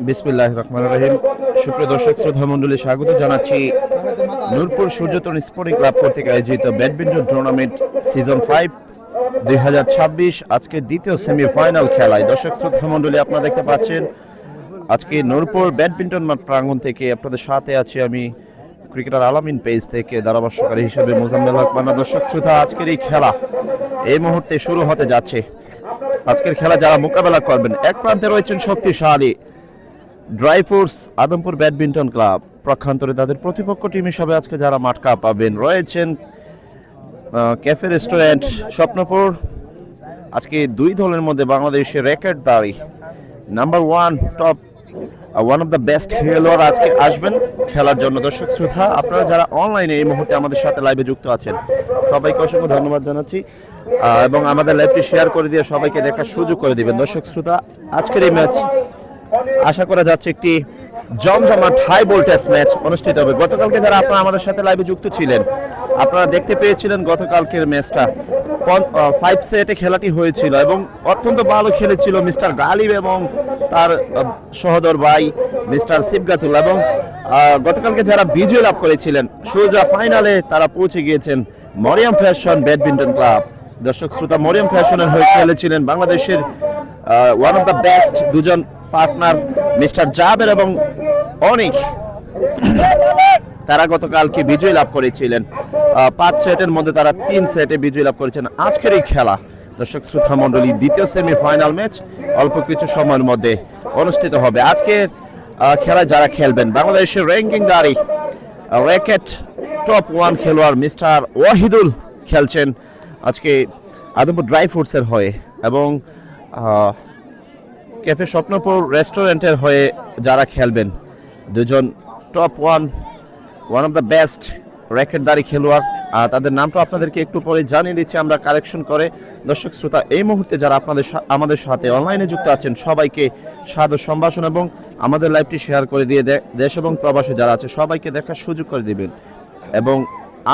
বিসমিল্লাহির রহমানির রহিম। সুপ্রিয় দর্শক শ্রোতা মণ্ডলী, স্বাগত জানাচ্ছি নূরপুর সূর্যতন স্পোর্টিং ক্লাব কর্তৃক আয়োজিত ব্যাডমিন্টন টুর্নামেন্ট সিজন 5 2026 আজকের দ্বিতীয় সেমিফাইনাল খেলায়। দর্শক শ্রোতা মণ্ডলী, আপনারা দেখতে পাচ্ছেন আজকে নূরপুর ব্যাডমিন্টন মাঠ প্রাঙ্গণ থেকে আপনাদের সাথে আছি আমি ক্রিকেটার আলামিন পেজ থেকে ধারাভাষ্যকারী হিসেবে মোজাম্মেল হক মান্না। দর্শক শ্রোতা, আজকের এই খেলা এই মুহূর্তে শুরু হতে যাচ্ছে। আজকের খেলা যারা মোকাবেলা করবেন, এক প্রান্তে রয়েছেন শক্তিশালী ড্রাইফোর্স আদমপুর ব্যাডমিন্টন ক্লাব, পক্ষান্তরে তাদের প্রতিপক্ষ টিম হিসাবে আজকে যারা মাঠ কাঁপাবেন রয়েছেন ক্যাফে রেস্টুরেন্ট স্বপ্নপুর। আজকে দুই দলের মধ্যে বাংলাদেশের রেকর্ডধারী number one of the best খেলোয়াড় আজকে আসবেন খেলার জন্য। দর্শক শ্রোতা, আপনারা যারা অনলাইনে এই মুহূর্তে আমাদের সাথে লাইভে যুক্ত আছেন সবাইকে অসংখ্য ধন্যবাদ জানাচ্ছি এবং আমাদের লাইভটি শেয়ার করে দিয়ে সবাইকে দেখার সুযোগ করে দিবেন। দর্শক শ্রোতা, আজকের এই ম্যাচ আশা করা যাচ্ছে একটি জমজমাট হাই ভোল্টেজ ম্যাচ অনুষ্ঠিত হবে। গতকালকে যারা আপনারা আমাদের সাথে লাইভে যুক্ত ছিলেন আপনারা দেখতে পেয়েছিলেন গতকালকের ম্যাচটা 5 সেটে খেলাটি হয়েছিল এবং অত্যন্ত ভালো খেলেছিল মিস্টার গালিব এবং তার সহোদর ভাই মিস্টার সিবগাতুল। এবং গতকালকে যারা বিজয় লাভ করেছিলেন সোজা ফাইনালে তারা পৌঁছে গিয়েছেন মরিয়াম ফ্যাশন ব্যাডমিন্টন ক্লাব। দর্শক শ্রোতা, মরিয়াম ফ্যাশনের হয়ে খেলেছিলেন বাংলাদেশের ওয়ান অফ দ্য বেস্ট দুজন পার্টনার মিস্টার জাবের এবং অনিক। তারা গতকালকে বিজয় লাভ করেছিলেন 5 সেটের মধ্যে তারা 3 সেটে বিজয় লাভ করেছেন। আজকের এই খেলা দর্শক শ্রোতা মণ্ডলী দ্বিতীয় সেমিফাইনাল ম্যাচ অল্প কিছু সময়ের মধ্যে অনুষ্ঠিত হবে। আজকের খেলায় যারা খেলবেন বাংলাদেশের র্যাঙ্কিংধারী র্যাকেট টপ 1 খেলোয়াড় মিস্টার ওয়াহিদুল খেলছেন আজকে আদমপুর ড্রাইফ্রুটসের হয়ে এবং ক্যাফে স্বপ্নপুর রেস্টুরেন্টের হয়ে যারা খেলবেন দুজন top one of the best র্যাকেটধারী খেলোয়াড়। তাদের নামটা আপনাদেরকে একটু পরে জানিয়ে দিচ্ছি আমরা কালেকশন করে। দর্শক শ্রোতা, এই মুহূর্তে যারা আমাদের সাথে অনলাইনে যুক্ত আছেন সবাইকে সাদর সম্ভাষণ এবং আমাদের লাইভটি শেয়ার করে দিয়ে দেশ এবং প্রবাসী যারা আছে সবাইকে দেখার সুযোগ করে দিবেন। এবং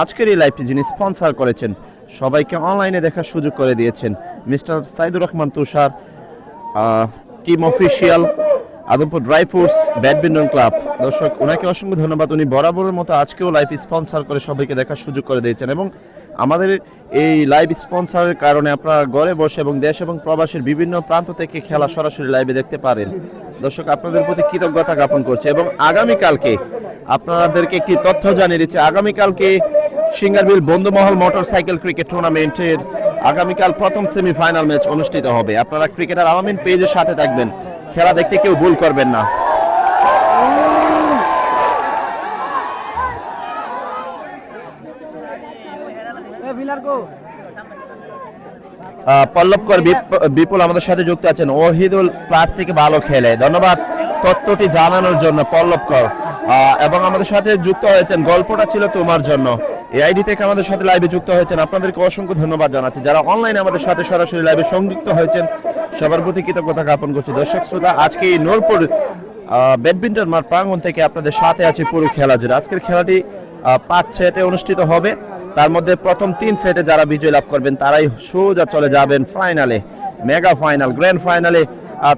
আজকের এই লাইভটি যিনি স্পন্সর করেছেন সবাইকে অনলাইনে দেখার সুযোগ করে দিয়েছেন mister Saidur Rahman Tushar, team official Adampur dry fruits badminton club. দর্শক, ওনাকে অসংখ্য ধন্যবাদ। উনি বরাবরের মতো আজকেও লাইভ স্পন্সর করে সবাইকে দেখার সুযোগ করে দিয়েছেন এবং আমাদের এই লাইভ স্পন্সরের কারণে আপনারা ঘরে বসে এবং দেশ এবং প্রবাসের বিভিন্ন প্রান্ত থেকে খেলা সরাসরি লাইভে দেখতে পারেন। দর্শক, আপনাদের প্রতি কৃতজ্ঞতা জ্ঞাপন করছি এবং আগামীকালকে আপনাদেরকে একটি তথ্য জানিয়ে দিচ্ছি। আগামীকালকে সিঙ্গারবিল বন্ধুমহল মোটরসাইকেল ক্রিকেট টুর্নামেন্টের আগামীকাল প্রথম সেমিফাইনাল ম্যাচ অনুষ্ঠিত হবে। আপনারা ক্রিকেটার আলামিন পেজের সাথে থাকবেন, খেলা দেখতে কেউ ভুল করবেন না। পল্লবকর বিপুল আমাদের সাথে যুক্ত আছেন। ওহিদুল প্লাস থেকে ভালো খেলে, ধন্যবাদ তথ্যটি জানানোর জন্য পল্লবকর। এবং আমাদের সাথে যুক্ত হয়েছেন গল্পটা ছিল তোমার জন্য এই আইডি থেকে আমাদের সাথে লাইভে যুক্ত হয়েছেন। আপনাদেরকে অসংখ্য ধন্যবাদ জানাচ্ছি। যারা অনলাইনে আমাদের সাথে সরাসরি লাইভে সংযুক্ত হয়েছেন সবার প্রতি কৃতজ্ঞতা জ্ঞাপন করছি। দর্শক শ্রোতা, আজকে এই নূরপুর ব্যাডমিন্টন মাঠ প্রাঙ্গণ থেকে আপনাদের সাথে আছে পুরো খেলা জুড়ে। আজকের খেলাটি 5 সেটে অনুষ্ঠিত হবে। তার মধ্যে প্রথম 3 সেটে যারা বিজয় লাভ করবেন তারাই সোজা চলে যাবেন ফাইনালে, মেগা ফাইনাল, গ্র্যান্ড ফাইনালে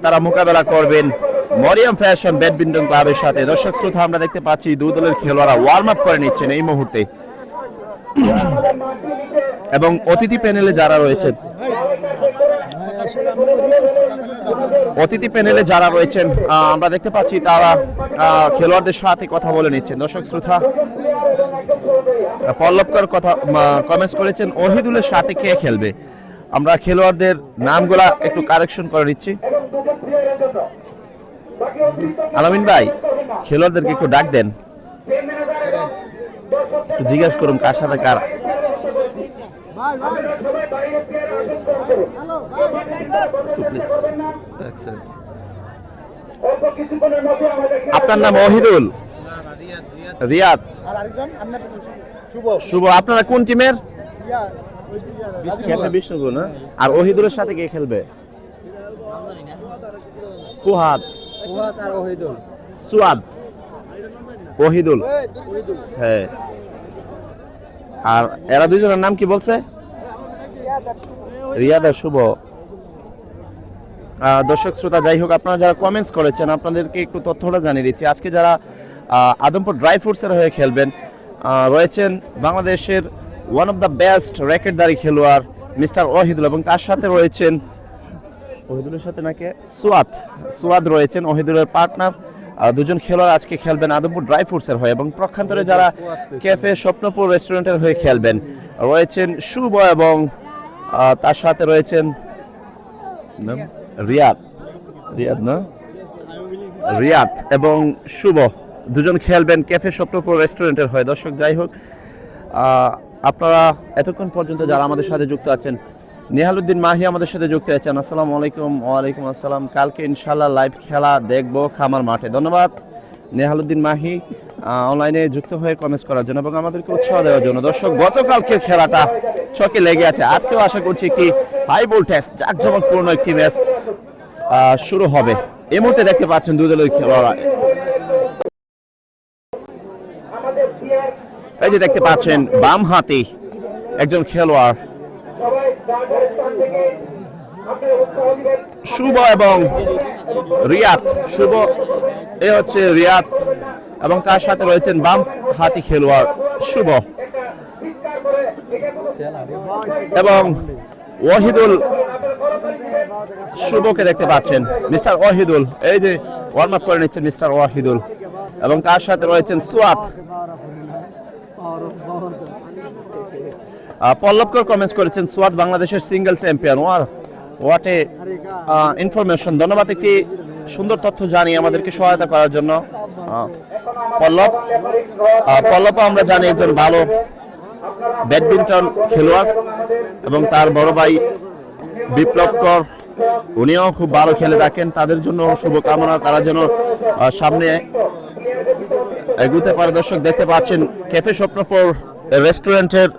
তারা মোকাবেলা করবেন মরিয়াম ফ্যাশন ব্যাডমিন্টন ক্লাবের সাথে। দর্শক শ্রোতা, আমরা দেখতে পাচ্ছি দুই দলের খেলোয়াড়রা ওয়ার্ম আপ করে নিচ্ছেন এই মুহূর্তে এবং অতিথি প্যানেলে যারা রয়েছেন আমরা দেখতে পাচ্ছি তারা খেলোয়াড়দের সাথে কথা বলে নিচ্ছেন। দর্শক শ্রোতা, পল্লবকর কথা কমেন্টস করেছেন ওহিদুলের সাথে কে খেলবে। আমরা খেলোয়াড়দের নামগুলা একটু কারেকশন করে নিচ্ছি। আলামিন ভাই, খেলোয়াড়দেরকে একটু ডাক দেন, একটু জিজ্ঞাসা করুন কার সাথে কার। আপনার নাম ওহিদুল? রিয়াদ। শুভ। আপনারা কোন টিমের? বিষ্ণুপুর না? আর ওহিদুলের সাথে কে খেলবে? ফুহাদ আর ওহিদুল। সুয়াদ, ওহিদুল। হ্যাঁ, আর এরা দুইজনের নাম কি বলছে? রিয়াদ আর শুভ। দর্শক শ্রোতা যাই হোক, আপনারা যারা কমেন্টস করেছেন আপনাদেরকে একটু তথ্যটা জানিয়ে দিচ্ছি। আজকে যারা আদমপুর ড্রাই ফ্রুটসের হয়ে খেলবেন রয়েছেন বাংলাদেশের ওয়ান অফ দ্য বেস্ট র্যাকেটদারি খেলোয়াড় মিস্টার ওয়াহিদুল, এবং তার সাথে রয়েছেন ওহিদুলের সাথে নাকি সুয়াদ রয়েছেন, ওহিদুলের পার্টনার। দুজন খেলোয়াড় আজকে খেলবেন আদমপুর ড্রাই ফ্রুটসের হয়ে, এবং প্রক্ষান্তরে যারা ক্যাফে স্বপ্নপুর রেস্টুরেন্টের হয়ে খেলবেন রয়েছেন শুভ এবং তার সাথে রয়েছেন রিয়াদ এবং শুভ। দুজন খেলবেন ক্যাফে স্বপ্নপুর রেস্টুরেন্টের হয়ে। দর্শক যাই হোক, আপনারা এতক্ষণ পর্যন্ত যারা আমাদের সাথে যুক্ত আছেন, নেহালউদ্দিন মাহি আমাদের সাথে যুক্ত আছেন, আসসালামু আলাইকুম। ওয়ালাইকুম আসসালাম। কালকে ইনশাল্লাহ লাইভ খেলা দেখবো খামার মাঠে। ধন্যবাদ নেহালউদ্দিন মাহি অনলাইনে যুক্ত হয়ে কমেন্টস করার জন্য এবং আমাদেরকে উৎসাহ দেওয়ার জন্য। দর্শক গতকালকের খেলাটা চকে লেগে আছে, আজকেও আশা করছি একটি হাই ভোল্টেজ জাঁকজমকপূর্ণ একটি ম্যাচ শুরু হবে। এই মুহূর্তে দেখতে পাচ্ছেন দুই দলের খেলোয়াড়রা, এই যে দেখতে পাচ্ছেন বাম হাতি একজন খেলোয়াড় শুভ এবং রিয়াদ। শুভ এ হচ্ছে রিয়াদ এবং তার সাথে রয়েছেন বাম হাতি খেলোয়াড় শুভ এবং ওয়াহিদুল। শুভকে দেখতে পাচ্ছেন মিস্টার ওয়াহিদুল, এই যে ওয়ার্ম আপ করে নিচ্ছেন মিস্টার ওয়াহিদুল, এবং তার সাথে রয়েছেন সুয়াদ। পল্লবকর কমেন্টস করেছেন সুয়াদ বাংলাদেশের single champion. What a information. ধন্যবাদ একটি সুন্দর তথ্য জানিয়ে আমাদেরকে সহায়তা করার জন্য পল্লব আমরা জানি একজন ভালো ব্যাডমিন্টন খেলোয়াড় এবং তার বড় ভাই বিপ্লব কর উনিও খুব ভালো খেলে থাকেন। তাদের জন্য শুভকামনা, তারা যেন সামনে এগুতে পারে। দর্শক দেখতে পাচ্ছেন ক্যাফে স্বপ্নপুর রেস্টুরেন্টের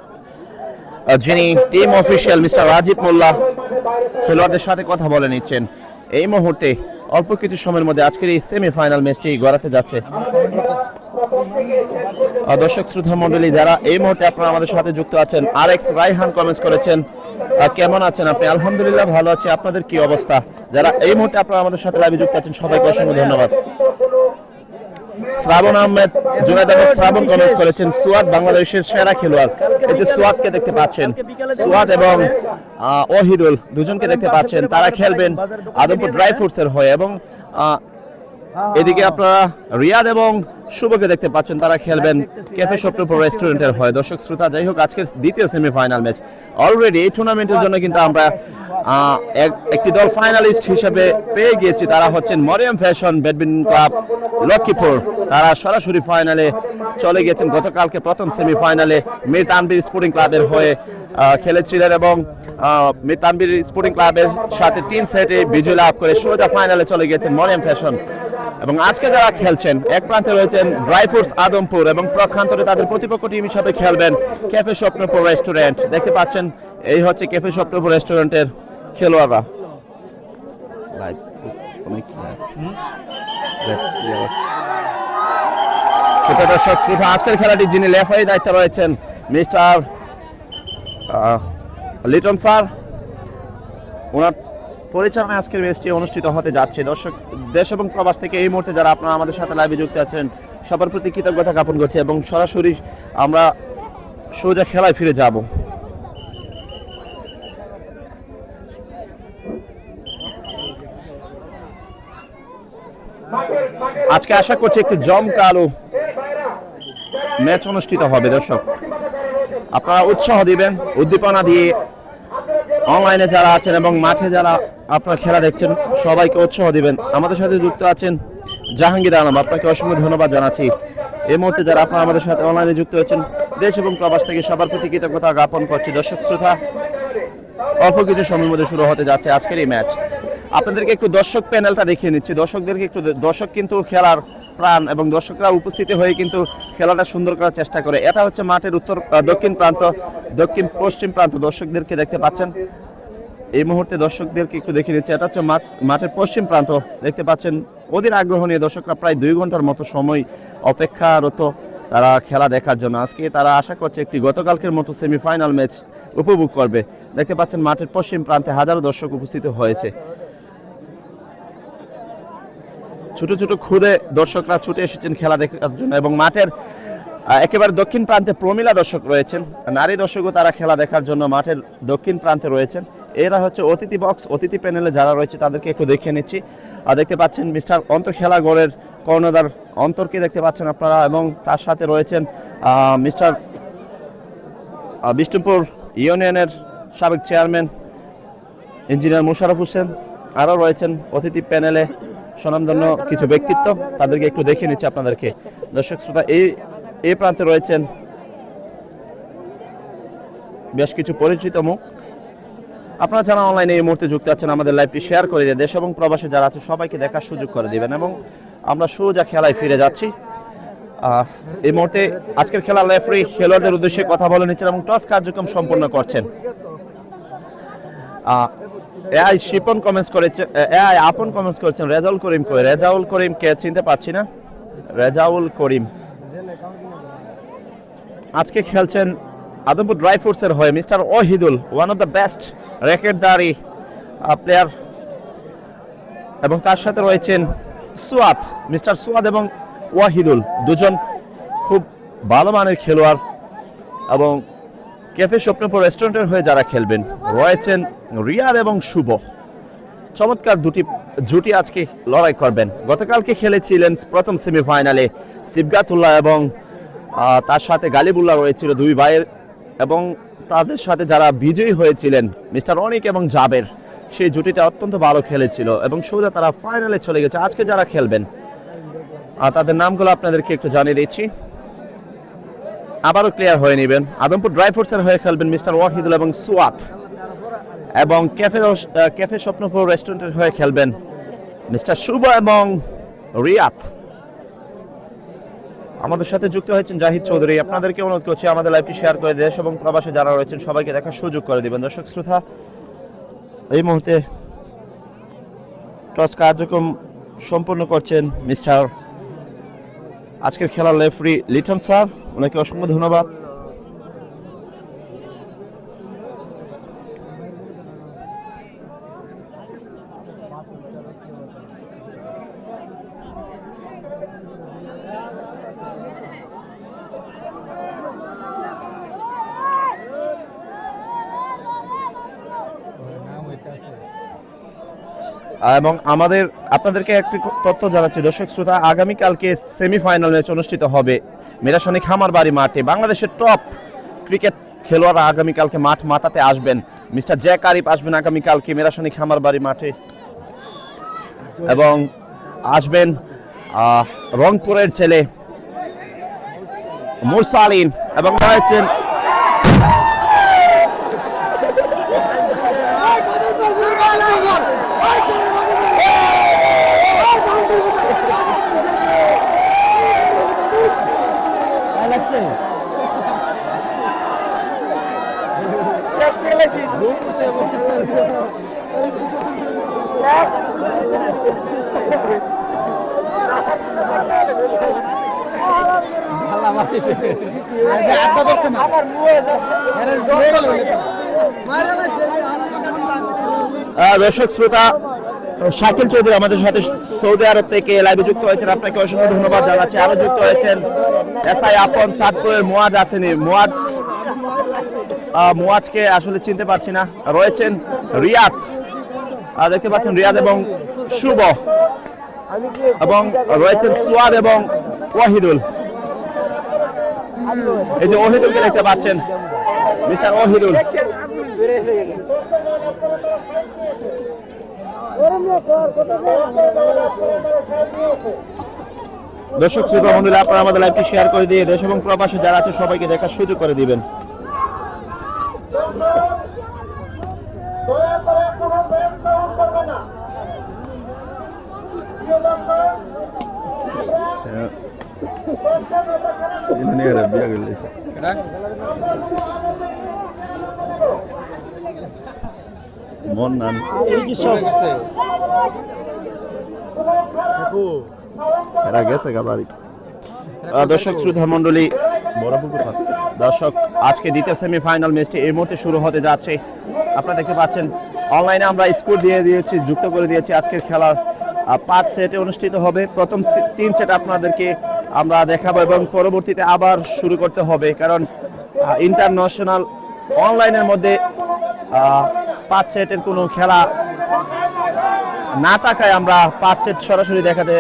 যিনি টিম অফিসিয়াল মিস্টার রাজীব মোল্লা খেলোয়াড়দের সাথে কথা বলে নিচ্ছেন। এই মুহূর্তে অল্প কিছু সময়ের মধ্যে আজকের এই সেমিফাইনাল ম্যাচটি গড়াতে যাচ্ছে। দর্শক শ্রোতা মণ্ডলী যারা এই মুহূর্তে আপনারা আমাদের সাথে যুক্ত আছেন, RX রাইহান কমেন্টস করেছেন কেমন আছেন আপনি? আলহামদুলিল্লাহ ভালো আছি, আপনাদের কি অবস্থা? যারা এই মুহূর্তে আপনারা আমাদের সাথে লাইভে যুক্ত আছেন সবাইকে অসংখ্য ধন্যবাদ। শ্রাবণ আহমেদ জুনায়েদ আহমেদ শ্রাবণ কমেন্টস করেছেন সুয়াদ বাংলাদেশের সেরা খেলোয়াড়। এই যে সুয়াদকে দেখতে পাচ্ছেন, সুয়াদ এবং ওয়াহিদুল দুজনকে দেখতে পাচ্ছেন, তারা খেলবেন আদমপুর ড্রাই ফ্রুটসের হয়ে, এবং এদিকে আপনারা রিয়াদ এবং শুভকে দেখতে পাচ্ছেন, তারা খেলবেন ক্যাফে স্বপ্নপুর রেস্টুরেন্টের হয়ে। দর্শক শ্রোতা যাই হোক, আজকের দ্বিতীয় সেমিফাইনাল ম্যাচ অলরেডি এই টুর্নামেন্টের জন্য কিন্তু আমরা একটি দল ফাইনালিস্ট হিসেবে পেয়ে গিয়েছি। তারা হচ্ছেন Mariyam fashion badminton club Lakshmipur. তারা সরাসরি ফাইনালে চলে গেছেন। গতকালকে প্রথম সেমিফাইনালে মীর তানভীর স্পোর্টিং ক্লাবের হয়ে খেলেছিলেন এবং মীর তানভীর স্পোর্টিং ক্লাবের সাথে 3 সেটে বিজয় লাভ করে সোজা ফাইনালে চলে গেছেন মরিয়ম ফ্যাশন। এবং আজকে যারা খেলছেন, এক প্রান্তে রয়েছেন ড্রাই ফ্রুটস আদমপুর এবং প্রক্ষান্তরে তাদের প্রতিপক্ষ টিম হিসাবে খেলবেন ক্যাফে স্বপ্নপুর রেস্টুরেন্ট। দেখতে পাচ্ছেন এই হচ্ছে ক্যাফে স্বপ্নপুর রেস্টুরেন্টের খেলোয়াড়রা। দর্শক শ্রোতা আজকের খেলাটি যিনি রেফারির দায়িত্বে রয়েছেন মিস্টার লিটন স্যার, ওনার পরিচালনায় আজকের ম্যাচটি অনুষ্ঠিত হতে যাচ্ছে। দর্শক দেশ এবং প্রবাস থেকে এই মুহূর্তে যারা আপনারা আমাদের সাথে লাইভে যুক্ত আছেন সবার প্রতি কৃতজ্ঞতা জ্ঞাপন করছি এবং সরাসরি আমরা সোজা খেলায় ফিরে যাব। আজকে আশা করছি একটি জমকালো ম্যাচ অনুষ্ঠিত হবে। দর্শক আপনারা উৎসাহ দিবেন, উদ্দীপনা দিয়ে অনলাইনে যারা আছেন এবং মাঠে যারা আপনারা খেলা দেখছেন সবাইকে উৎসাহ দিবেন। আমাদের সাথে যুক্ত আছেন জাহাঙ্গীর আলম, আপনাকে অসংখ্য ধন্যবাদ জানাচ্ছি। এই মুহূর্তে যারা আপনারা আমাদের সাথে অনলাইনে যুক্ত হয়েছেন দেশ এবং প্রবাস থেকে সবার প্রতি কৃতজ্ঞতা জ্ঞাপন করছি। দর্শক শ্রোতা অল্প কিছু সময়ের মধ্যে শুরু হতে যাচ্ছে আজকের এই ম্যাচ। আপনাদেরকে একটু দর্শক প্যানেলটা দেখিয়ে নিচ্ছি। দর্শকদেরকে একটু, দর্শক কিন্তু খেলার প্রাণ এবং দর্শকরা উপস্থিতি হয়ে কিন্তু খেলাটা সুন্দর করার চেষ্টা করে। এটা হচ্ছে মাঠের দক্ষিণ প্রান্ত, দক্ষিণ পশ্চিম প্রান্ত। দর্শকদেরকে দেখতে পাচ্ছেন এই মুহূর্তে, দর্শকদেরকে একটু দেখিয়ে নিচ্ছি। এটা হচ্ছে মাঠের পশ্চিম প্রান্ত। দেখতে পাচ্ছেন অধীর আগ্রহ নিয়ে দর্শকরা প্রায় 2 ঘন্টার মতো সময় অপেক্ষারত তারা খেলা দেখার জন্য। আজকে তারা আশা করছে একটি গতকালকের মতো সেমিফাইনাল ম্যাচ উপভোগ করবে। দেখতে পাচ্ছেন মাঠের পশ্চিম প্রান্তে হাজারো দর্শক উপস্থিত হয়েছে। ছোট ছোট খুদে দর্শকরা ছুটে এসেছেন খেলা দেখার জন্য এবং মাঠের একেবারে দক্ষিণ প্রান্তে প্রমিলা দর্শক রয়েছেন, নারী দর্শকও তারা খেলা দেখার জন্য মাঠের দক্ষিণ প্রান্তে রয়েছেন। এরা হচ্ছে অতিথি বক্স, অতিথি প্যানেলে যারা রয়েছে তাদেরকে একটু দেখিয়ে নিচ্ছি। দেখতে পাচ্ছেন মিস্টার অন্তর খেলাঘরের কর্ণধার অন্তরকে দেখতে পাচ্ছেন আপনারা, এবং তার সাথে রয়েছেন মিস্টার বিষ্ণুপুর ইউনিয়নের সাবেক চেয়ারম্যান ইঞ্জিনিয়ার মোশাররফ হোসেন। আরও রয়েছেন অতিথি প্যানেলে স্বনামধন্য কিছু ব্যক্তিত্ব, তাদেরকে একটু দেখিয়ে নিচ্ছি আপনাদেরকে। দর্শক শ্রোতা, এই প্রান্তে রয়েছেন বেশ কিছু পরিচিত মুখ। আপনারা যারা অনলাইনে এই মুহূর্তে যুক্ত আছেন আমাদের লাইভটি শেয়ার করে দিয়ে দেশ এবং প্রবাসে যারা আছে সবাইকে দেখার সুযোগ করে দিবেন, এবং আমরা সোজা খেলায় ফিরে যাচ্ছি। এই মুহূর্তে আজকের খেলার রেফারি খেলোয়াড়দের উদ্দেশ্যে কথা বলে নিচ্ছেন এবং টস কার্যক্রম সম্পন্ন করছেন। এআই শিপন কমেন্টস করেছেন, এআই আপন কমেন্টস করেছেন রেজাউল করিম কই। রেজাউল করিম কে চিনতে পারছি না। রেজাউল করিম আজকে খেলছেন আদমপুর ড্রাই ফ্রুটসের হয়ে mister Wahidul, one of the best র্যাকেটদারি প্লেয়ার, এবং তার সাথে রয়েছেন সুয়াদ, মিস্টার সুয়াদ এবং ওয়াহিদুল, দুজন খুব ভালো মানের খেলোয়াড়। এবং ক্যাফে স্বপ্নপুর রেস্টুরেন্টের হয়ে যারা খেলবেন রয়েছেন রিয়াদ এবং শুভ। চমৎকার দুটি জুটি আজকে লড়াই করবেন। গতকালকে খেলেছিলেন প্রথম সেমিফাইনালে সিবগাতুল্লাহ এবং তার সাথে গালিবুল্লাহ রয়েছিল দুই ভাইয়ের, এবং তাদের সাথে যারা বিজয়ী হয়েছিলেন মিস্টার অনিক এবং জাবের, সেই জুটিটা অত্যন্ত ভালো খেলেছিল এবং সোজা তারা ফাইনালে চলে গেছে। আজকে যারা খেলবেন তাদের নামগুলো আপনাদেরকে একটু জানিয়ে দিচ্ছি, আবারও ক্লিয়ার হয়ে নেবেন। আদমপুর ড্রাই ফ্রুটসের হয়ে খেলবেন মিস্টার ওয়াহিদুল এবং সুয়াত, এবং ক্যাফে স্বপ্নপুর রেস্টুরেন্টের হয়ে খেলবেন মিস্টার শুভ এবং রিয়াদ। আমাদের সাথে যুক্ত হয়েছেন জাহিদ চৌধুরী। আপনাদেরকে অনুরোধ করছি আমাদের লাইভটি শেয়ার করে দেশ এবং প্রবাসে যারা রয়েছেন সবাইকে দেখার সুযোগ করে দিবেন। দর্শক শ্রোতা, এই মুহূর্তে টস কার্যক্রম সম্পন্ন করছেন মিস্টার আজকের খেলার রেফারি লিটন স্যার, ওনাকে অসংখ্য ধন্যবাদ। এবং আপনাদেরকে একটি তথ্য জানাচ্ছি দর্শক শ্রোতা, আগামীকালকে সেমিফাইনাল ম্যাচ অনুষ্ঠিত হবে মিরাশানী খামারবাড়ি মাঠে। বাংলাদেশের টপ ক্রিকেট খেলোয়াড়রা আগামীকালকে মাঠ মাতাতে আসবেন। মিস্টার জ্যাক আরিফ আসবেন আগামীকালকে মিরাশানী খামারবাড়ি মাঠে, এবং আসবেন রংপুরের ছেলে মুরসালিন, এবং রয়েছেন দর্শক শ্রোতা, শাকিল চৌধুরী আমাদের সাথে সৌদি আরব থেকে লাইভে যুক্ত হয়েছেন, আপনাকে অসংখ্য ধন্যবাদ জানাচ্ছি। আরো যুক্ত হয়েছেন এসআই আপন চাঁদপুরের মুয়াজ আসেনি, মুয়াজকে আসলে চিনতে পারছি না। রয়েছেন রিয়াদ, দেখতে পাচ্ছেন রিয়াদ এবং শুভ, এবং রয়েছেন সুয়াদ এবং ওয়াহিদুল। এই যে ওয়াহিদুলকে দেখতে পাচ্ছেন, মিস্টার ওয়াহিদুল। দর্শক শ্রোতা মণ্ডলী, আপনারা আমাদের লাইভটি শেয়ার করে দিয়ে দেশ এবং প্রবাসে যারা আছে সবাইকে দেখার সুযোগ করে দিবেন। মন নান এরা গেছে গাবাড়ি। দর্শক শ্রোতা মণ্ডলী, দর্শক আজকে দ্বিতীয় সেমিফাইনাল ম্যাচটি এই মুহূর্তে শুরু হতে যাচ্ছে। আপনারা দেখতে পাচ্ছেন অনলাইনে আমরা স্কোর দিয়ে দিয়েছি, যুক্ত করে দিয়েছি আজকের খেলার 5 সেটে অনুষ্ঠিত হবে। প্রথম 3 সেট আপনাদেরকে আমরা দেখাবো এবং পরবর্তীতে আবার শুরু করতে হবে, কারণ ইন্টারন্যাশনাল অনলাইনের মধ্যে 5 সেটের কোনো খেলা না থাকায় আমরা 5 সেট সরাসরি দেখাতে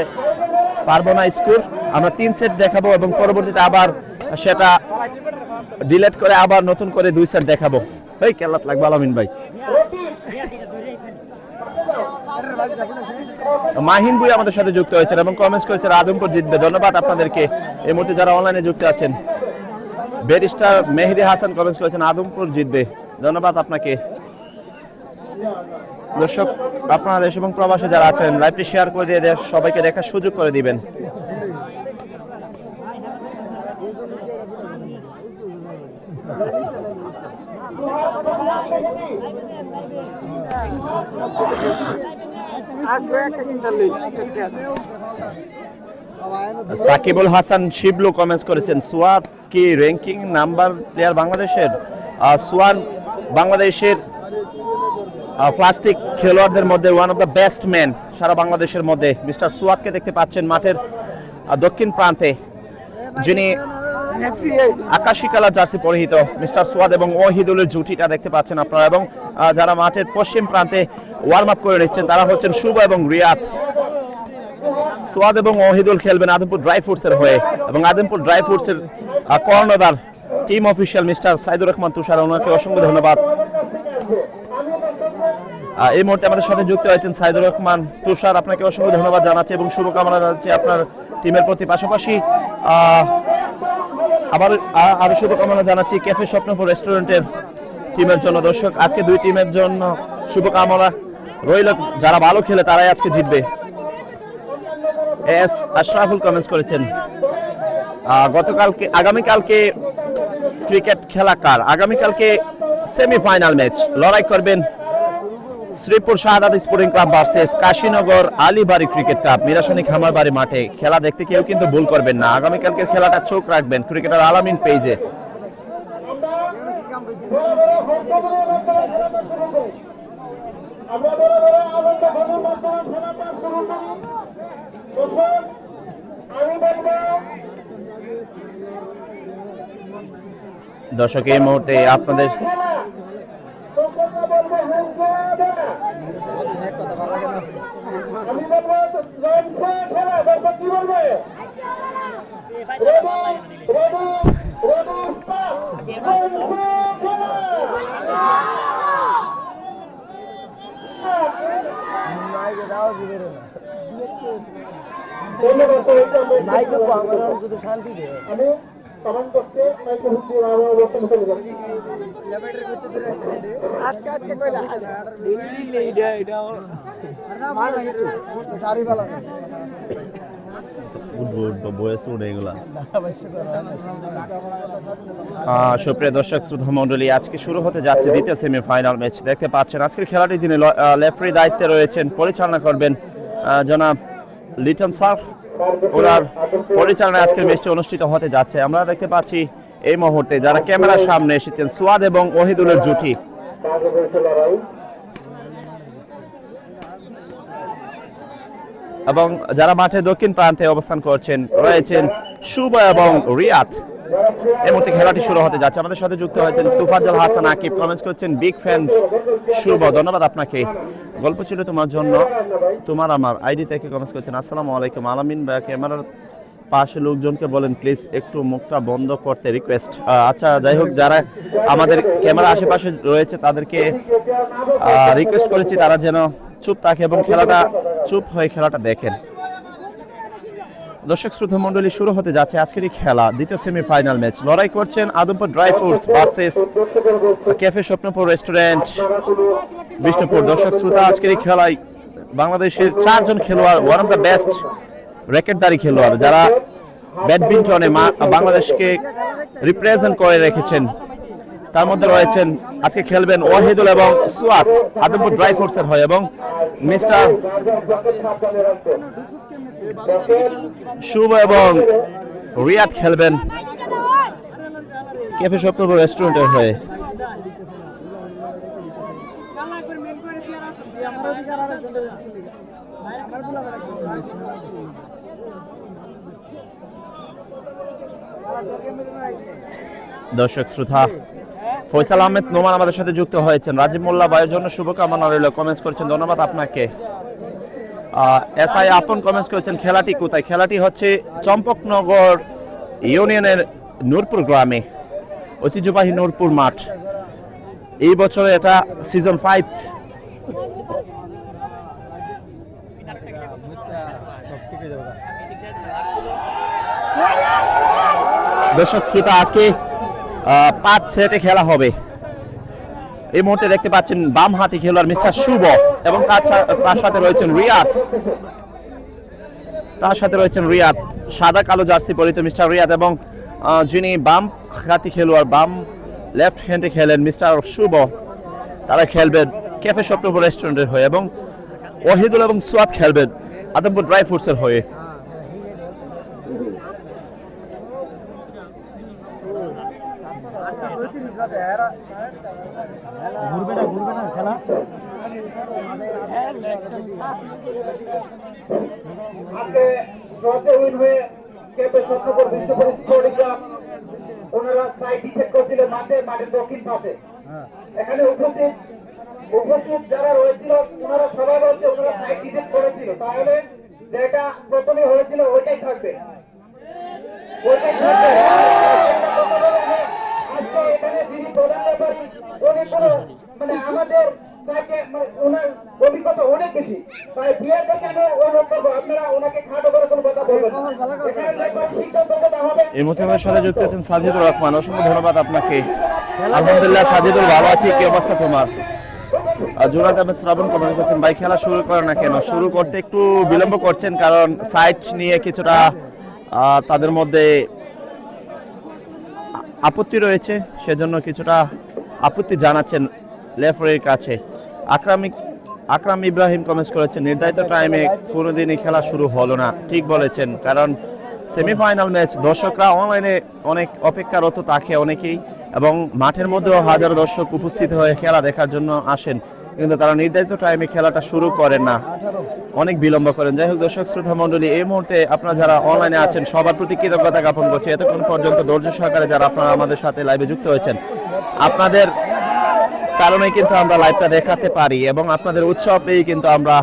পারবো না স্কোর। আমরা 3 সেট দেখাবো এবং পরবর্তীতে আবার সেটা ডিলিট করে আবার নতুন করে 2 সেট দেখাবো। এই খেলাত লাগবে আলামিন ভাই। মাহিন বুই আমাদের সাথে যুক্ত হয়েছেন এবং কমেন্টস করেছেন আদমপুর জিতবে। ধন্যবাদ আপনাদেরকে। এই মুহূর্তে যারা অনলাইনে যুক্ত আছেন, ব্যারিস্টার মেহেদি হাসান কমেন্টস করেছেন আদমপুর জিতবে। ধন্যবাদ আপনাকে। দর্শক, আপনারা দেশ এবং প্রবাসে যারা আছেন লাইভটি শেয়ার করে দিয়ে সবাইকে দেখার সুযোগ করে দিবেন। সাকিবুল হাসান শিবলু কমেন্টস করেছেন সুয়াদ কি র্যাঙ্কিং নাম্বার প্লেয়ার বাংলাদেশের? সুয়ান বাংলাদেশের প্লাস্টিক খেলোয়াড়দের মধ্যে one of the best man সারা বাংলাদেশের মধ্যে। মিস্টার সুয়াদকে দেখতে পাচ্ছেন মাঠের দক্ষিণ প্রান্তে, যিনি আকাশী কালার জার্সি পরিহিত। মিস্টার সুয়াদ এবং ওয়াহিদুলের জুটিটা দেখতে পাচ্ছেন আপনারা, এবং যারা মাঠের পশ্চিম প্রান্তে ওয়ার্ম আপ করে নিচ্ছেন তারা হচ্ছেন শুভ এবং রিয়াদ। সুয়াদ এবং ওয়াহিদুল খেলবেন আদমপুর ড্রাই ফ্রুটসের হয়ে, এবং আদমপুর ড্রাই ফ্রুটসের কর্ণধার team official mister Saidur Rahman Tushar, ওনাকে অসংখ্য ধন্যবাদ। এই মুহূর্তে আমাদের সাথে যুক্ত হয়েছেন সাইদুর রহমান তুষার, আপনাকে অসংখ্য ধন্যবাদ জানাচ্ছি এবং শুভকামনা জানাচ্ছি আপনার টিমের প্রতি। পাশাপাশি আবার আরো শুভকামনা জানাচ্ছি ক্যাফে স্বপ্নপুর রেস্টুরেন্টের টিমের জন্য। দর্শক, আজকে দুই টিমের জন্য শুভকামনা রইল, যারা ভালো খেলে তারাই আজকে জিতবে। এস আশরাফুল কমেন্টস করেছেন আগামীকালকে ক্রিকেট খেলা কার? আগামীকালকে সেমিফাইনাল ম্যাচ লড়াই করবেন Sreepur Shahadat sporting club versus Kashinagar Alibari cricket club Mirasani Khamarbari মাঠে। খেলা দেখতে কেউ কিন্তু ভুল করবেন না। আগামীকালকে খেলাটা চোখ রাখবেন ক্রিকেটার আলামিন পেজে। দর্শক, এই মুহূর্তে আপনাদের শান্তি সুপ্রিয় দর্শক শ্রোতা মন্ডলী, আজকে শুরু হতে যাচ্ছে দ্বিতীয় সেমিফাইনাল ম্যাচ। দেখতে পাচ্ছেন আজকের খেলাটি যিনি রেফারির দায়িত্বে রয়েছেন, পরিচালনা করবেন জনাব লিটন স্যার। ওনার পরিচালনায় আজকের ম্যাচটি অনুষ্ঠিত হতে যাচ্ছে। আমরা দেখতে পাচ্ছি এই মুহূর্তে যারা ক্যামেরার সামনে এসেছেন সুয়াদ এবং ওয়াহিদুলের জুটি। এবং যারা মাঠে দক্ষিণ প্রান্তে অবস্থান করছেন রয়েছেন শুভ এবং রিয়াদ। এই মুহূর্তে খেলাটি শুরু হতে যাচ্ছে। আমাদের সাথে যুক্ত হয়েছেন তুফাজ্জল হাসান আকিব, কমেন্টস করছেন বিগ ফ্যান শুভ। ধন্যবাদ আপনাকে। গল্প ছিল তোমার জন্য তোমার আমার আইডি থেকে কমেন্টস করছেন আসসালামু আলাইকুম আলামিন ভাই, ক্যামেরার পাশে লোকজনকে বলেন প্লিজ একটু মুখটা বন্ধ করতে রিকোয়েস্ট। আচ্ছা, যাই হোক, যারা আমাদের ক্যামেরা আশেপাশে রয়েছে তাদেরকে রিকোয়েস্ট করেছি তারা যেন চুপ থাকে এবং খেলাটা চুপ হয়ে খেলাটা দেখেন। দর্শক শ্রোতা মন্ডলী, শুরু হতে যাচ্ছে আজকের এই খেলা, দ্বিতীয় সেমিফাইনাল ম্যাচ। লড়াই করছেন Adampur dry fruits versus cafe Swapnapur restaurant Bishnupur. দর্শক শ্রোতা, আজকের এই খেলায় বাংলাদেশের 4 জন খেলোয়াড়, ওয়ান অফ দ্য বেস্ট র্যাকেটধারী খেলোয়াড়, যারা ব্যাডমিন্টনে বাংলাদেশকে রিপ্রেজেন্ট করে রেখেছেন। তার মধ্যে রয়েছেন আজকে খেলবেন ওয়াহিদুল এবং সুয়াদ আদমপুর ড্রাই ফ্রুটসের হয়ে, এবং মিস্টার শুভ এবং রিয়াদ খেলবেন ক্যাফে স্বপ্নপুর রেস্টুরেন্টের হয়ে। দর্শক শ্রোতা, ফয়সাল আহমেদ নোমান আমাদের সাথে যুক্ত হয়েছেন। রাজীব মোল্লা ভাইয়ের জন্য শুভকামনা রইল, কমেন্টস করছেন, ধন্যবাদ আপনাকে। এসআই আপন কমেন্টস করেছেন খেলাটি কোথায়? খেলাটি হচ্ছে চম্পকনগর ইউনিয়নের নূরপুর গ্রামে, ঐতিহ্যবাহী নূরপুর মাঠ। এই বছরে এটা সিজন 5। দর্শক শ্রোতা, আজকে 5 সেটে খেলা হবে। এই মুহূর্তে দেখতে পাচ্ছেন বাম হাতি খেলোয়াড় মিস্টার শুভ এবং তার সাথে রয়েছেন রিয়াদ, সাদা কালো জার্সি পরিহিত মিস্টার রিয়াদ, এবং যিনি বাম হাতি খেলোয়াড়, বাম লেফট হ্যান্ডে খেলেন মিস্টার শুভ, তারা খেলবেন ক্যাফে স্বপ্নপুর রেস্টুরেন্টের হয়ে, এবং ওয়াহিদুল এবং সুয়াদ খেলবেন আদমপুর ড্রাই ফ্রুটসের হয়ে। ঘুরবে না খেলা। আজকে টসে উইন হয়ে কেপে স্বপ্নপুর বিষ্ণুপুর স্পোর্টিং ক্লাব ওনারা সাইড ডিফেক্ট করেছিল মাঠের দক্ষিণ পাশে। এখানে উপস্থিত যারা রয়েছিল ওনারা সবাই বলছে ওনারা সাইড ডিফেক্ট করেছিল, তাহলে যেটা প্রথমে হয়েছিল ওইটাই থাকবে। আজকে এখানে যিনি প্রধান রেফারি উনি কোনো মানে আমাদের ওনার অভিজ্ঞতা অনেক বেশি, তাই বিয়ের থেকে আমি অনুরোধ করবো আপনারা ওনাকে খাটো করে কোনো কথা বলবেন। এই মুহূর্তে আমার সাথে যুক্ত আছেন সাজিদুর রহমান, অসংখ্য ধন্যবাদ আপনাকে। আলহামদুলিল্লাহ সাজিদুল, ভালো আছি, কি অবস্থা তোমার? জুনাদ আহমেদ শ্রাবণ কমেন্ট করছেন, ভাই খেলা শুরু করে না কেন? শুরু করতে একটু বিলম্ব করছেন, কারণ সাইট নিয়ে কিছুটা তাদের মধ্যে আপত্তি রয়েছে, সেজন্য কিছুটা আপত্তি জানাচ্ছেন রেফারির কাছে। আকরাম ইব্রাহিম কমেন্টস করেছেন, নির্ধারিত টাইমে কোনোদিনই খেলা শুরু হলো না। ঠিক বলেছেন, কারণ সেমিফাইনাল ম্যাচ, দর্শকরা অনলাইনে অনেক অপেক্ষারত থাকে অনেকেই, এবং মাঠের মধ্যেও হাজারো দর্শক উপস্থিত হয়ে খেলা দেখার জন্য আসেন, কিন্তু তারা নির্ধারিত টাইমে খেলাটা শুরু করেন না, অনেক বিলম্ব করেন। যাই হোক দর্শক শ্রোতা মণ্ডলী, এই মুহূর্তে আপনারা যারা অনলাইনে আছেন সবার প্রতি কৃতজ্ঞতা জ্ঞাপন করছি। এতক্ষণ পর্যন্ত ধৈর্য সহকারে যারা আপনারা আমাদের সাথে লাইভে যুক্ত হয়েছেন, আপনাদের কারণে কিন্তু আমরা লাইভটা দেখাতে পারি, এবং আপনাদের উৎসবেই কিন্তু আমরা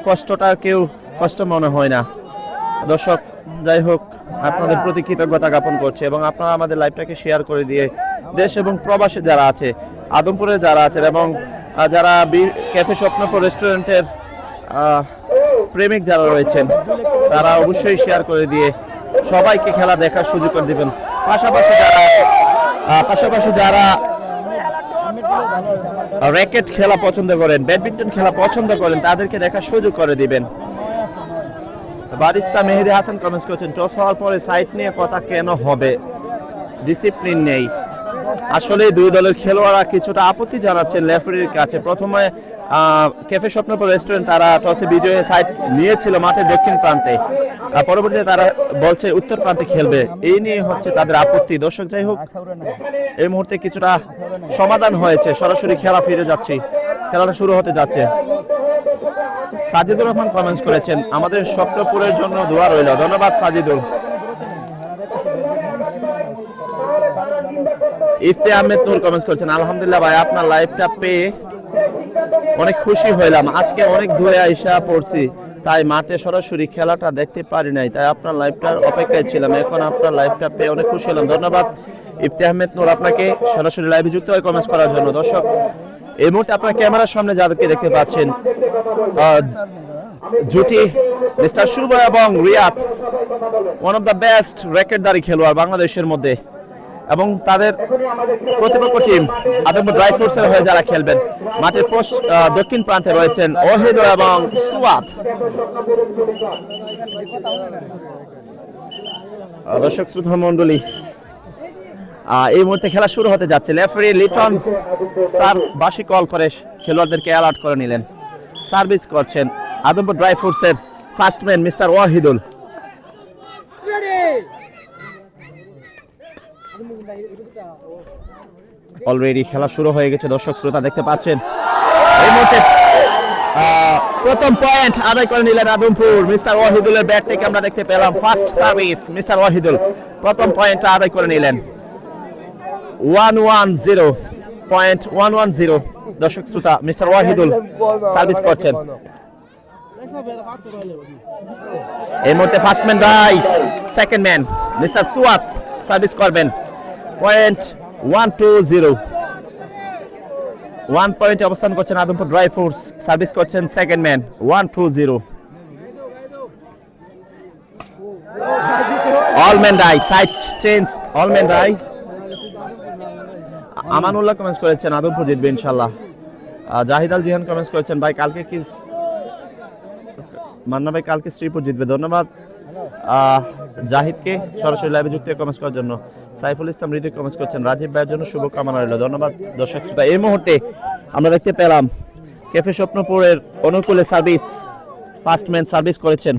কষ্টটা কেউ কষ্ট মনে হয় না। দর্শক যাই হোক, আপনাদের প্রতি কৃতজ্ঞতা জ্ঞাপন করছে, এবং আপনারা আমাদের লাইভটাকে শেয়ার করে দিয়ে দেশ এবং প্রবাসে যারা আছে, আদমপুরে যারা আছেন, এবং যারা ক্যাফে স্বপ্নপুর রেস্টুরেন্টের প্রেমিক যারা রয়েছেন, তারা অবশ্যই শেয়ার করে দিয়ে সবাইকে খেলা দেখার সুযোগ করে দিবেন। পাশাপাশি যারা র্যাকেট খেলা পছন্দ করেন, ব্যাডমিন্টন খেলা পছন্দ করেন, তাদেরকে দেখার সুযোগ করে দিবেন। বারিস্তা মেহেদি হাসান কমেন্টস করছেন, টস হওয়ার পরে সাইট নিয়ে কথা কেন হবে? ডিসিপ্লিন নেই। আসলে দুই দলের খেলোয়াড়রা কিছুটা আপত্তি জানাচ্ছেন রেফারির কাছে। প্রথমে ক্যাফে স্বপ্নপুর রেস্টুরেন্ট তারা টসে বিজয়ী সাইট নিয়েছিল মাঠের দক্ষিণ প্রান্তে, পরবর্তীতে তারা বলছে উত্তর প্রান্তে খেলবে, এই নিয়ে হচ্ছে তাদের আপত্তি। দর্শক যাই হোক, এই মুহূর্তে কিছুটা সমাধান হয়েছে, সরাসরি খেলা ফিরে যাচ্ছি, খেলাটা শুরু হতে যাচ্ছে। সাজিদুর রহমান কমেন্টস করেছেন, আমাদের স্বপ্নপুরের জন্য দোয়া রইল, ধন্যবাদ সাজিদুল। ইফতে আহমেদ নূর কমেন্টস করেছেন, আলহামদুলিল্লাহ ভাই, আপনার লাইভটা পেয়ে অনেক খুশি হইলাম। আজকে অনেক দূরে আইসা পড়ছি, তাই মাঠে সরাসরি খেলাটা দেখতে পারি নাই, তাই আপনার লাইভটার অপেক্ষায় ছিলাম। এখন আপনার লাইভটা পেয়ে অনেক খুশি হলাম, ধন্যবাদ ইফতে আহমেদ নূর আপনাকে সরাসরি লাইভে যুক্ত হয়ে কমেন্টস করার জন্য। দর্শক এই মুহূর্তে আপনার ক্যামেরার সামনে যাদেরকে দেখতে পাচ্ছেন, জুটি মিস্টার শুভ এবং Riyad, one of the best র্যাকেটধারী খেলোয়াড় বাংলাদেশের মধ্যে, এবং তাদের প্রতিপক্ষ টিম আদমপুর ড্রাই ফ্রুটসের হয়ে যারা খেলবেন। মাঠের দক্ষিণ প্রান্তে রয়েছেন ওয়াহিদুল এবং সুয়াদ। দর্শক শ্রোতা মণ্ডলী, এই মুহূর্তে খেলা শুরু হতে যাচ্ছে। রেফারি লিটন স্যার বাসি কল করে খেলোয়াড়দেরকে অ্যালার্ট করে নিলেন। সার্ভিস করছেন আদমপুর ড্রাই ফ্রুটসের ফার্স্টম্যান মিস্টার ওয়াহিদুল। অলরেডি খেলা শুরু হয়ে গেছে, দর্শক শ্রোতা দেখতে পাচ্ছেন। এই মুহূর্তে প্রথম পয়েন্ট আদায় করে নিলেন আদমপুর। মিস্টার ওয়াহিদুলের ব্যাট থেকে আমরা দেখতে পেলাম ফার্স্ট সার্ভিস। মিস্টার ওয়াহিদুল প্রথম পয়েন্টটা আদায় করে নিলেন। 110 পয়েন্ট 110। দর্শক শ্রোতা, মিস্টার ওয়াহিদুল সার্ভিস করছেন। এই মুহূর্তে ফার্স্ট ম্যান রাই, second man mister Suad service করবেন। পয়েন্ট 120। 1 পয়েন্টে অবস্থান করছেন আদমপুর ড্রাই ফোর্স। সার্ভিস করছেন সেকেন্ড ম্যান 120। অল ম্যান রাই, সাইড চেঞ্জ, অল ম্যান রাই। আমানুল্লাহ কমেন্টস করেছেন আদমপুর জিতবে ইনশাআল্লাহ। জাহিদ আল জিহান কমেন্টস করেছেন ভাই কালকে কি মান্না ভাই কালকে শ্রীপুর জিতবে। ধন্যবাদ জাহিদকে সরাসরি লাইভে যুক্ত হয়ে কমেন্টস করার জন্য। সাইফুল ইসলাম হৃদয় কমেন্টস করছেন রাজীব ভাইয়ের জন্য শুভকামনা রইল। ধন্যবাদ দর্শক শ্রোতা। এই মুহূর্তে আমরা দেখতে পেলাম ক্যাফে স্বপ্নপুরের অনুকূলে সার্ভিস, ফার্স্ট ম্যান সার্ভিস করেছেন।